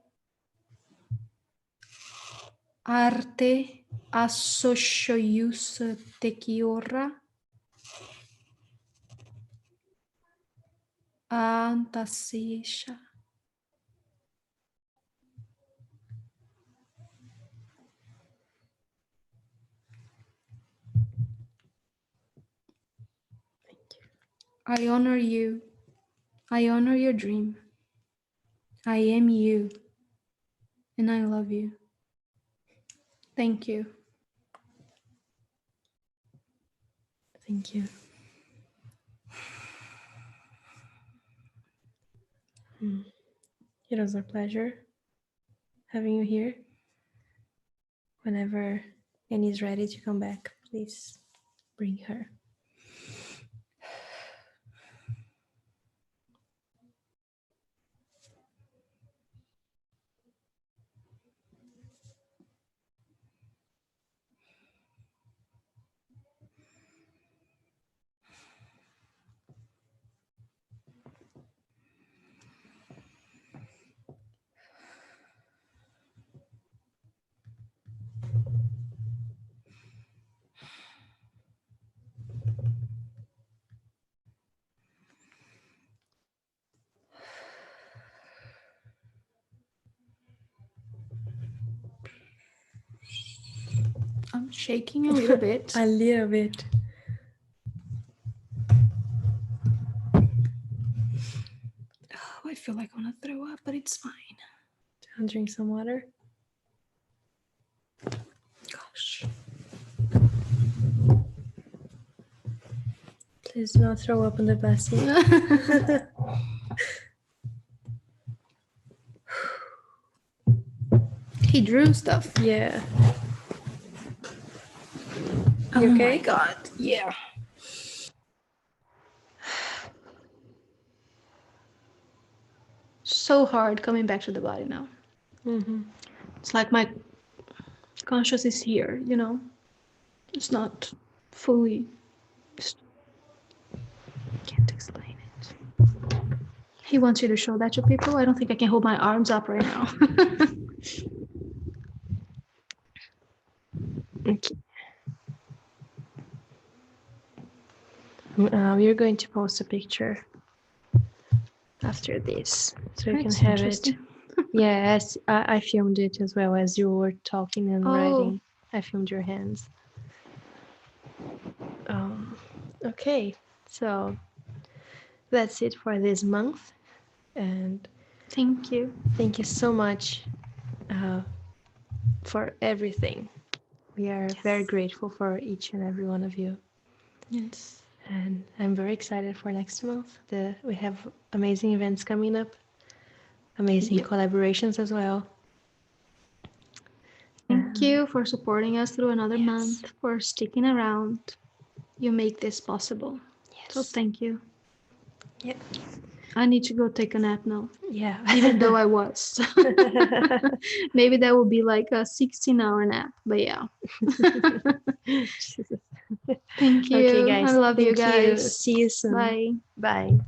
Arte asoshoyus tekiora. Antasesha. I honor you. I honor your dream. I am you. And I love you. Thank you. Thank you. It was a pleasure having you here. Whenever Annie's ready to come back, please bring her. I'm shaking a little bit. A little bit. Oh, I feel like I want to throw up, but it's fine. I'll drink some water. Gosh. Please do not throw up in the bassinet. He drew stuff. Yeah. Oh You my okay? god. Yeah. So hard coming back to the body now. Mm-hmm. It's like my conscious is here, you know? It's not fully. Can't explain it. He wants you to show that to people. I don't think I can hold my arms up right now. Okay. We are going to post a picture after this, so you can That's have it. interesting. Yes, I filmed it as well as you were talking and Oh. writing. I filmed your hands. Okay, so that's it for this month, and Thank you. thank you so much for everything. We are very grateful for each and every one of you. Yes. And I'm very excited for next month. We have amazing events coming up, amazing Yep. collaborations as well. Thank you for supporting us through another Yes. month, for sticking around. You make this possible. Yes. So thank you. Yep. I need to go take a nap now, Yeah. even though I was. Maybe that will be like a 16-hour nap, but yeah. Jesus. Thank you. Okay, guys. I love you Thank guys. See you soon. Bye. Bye.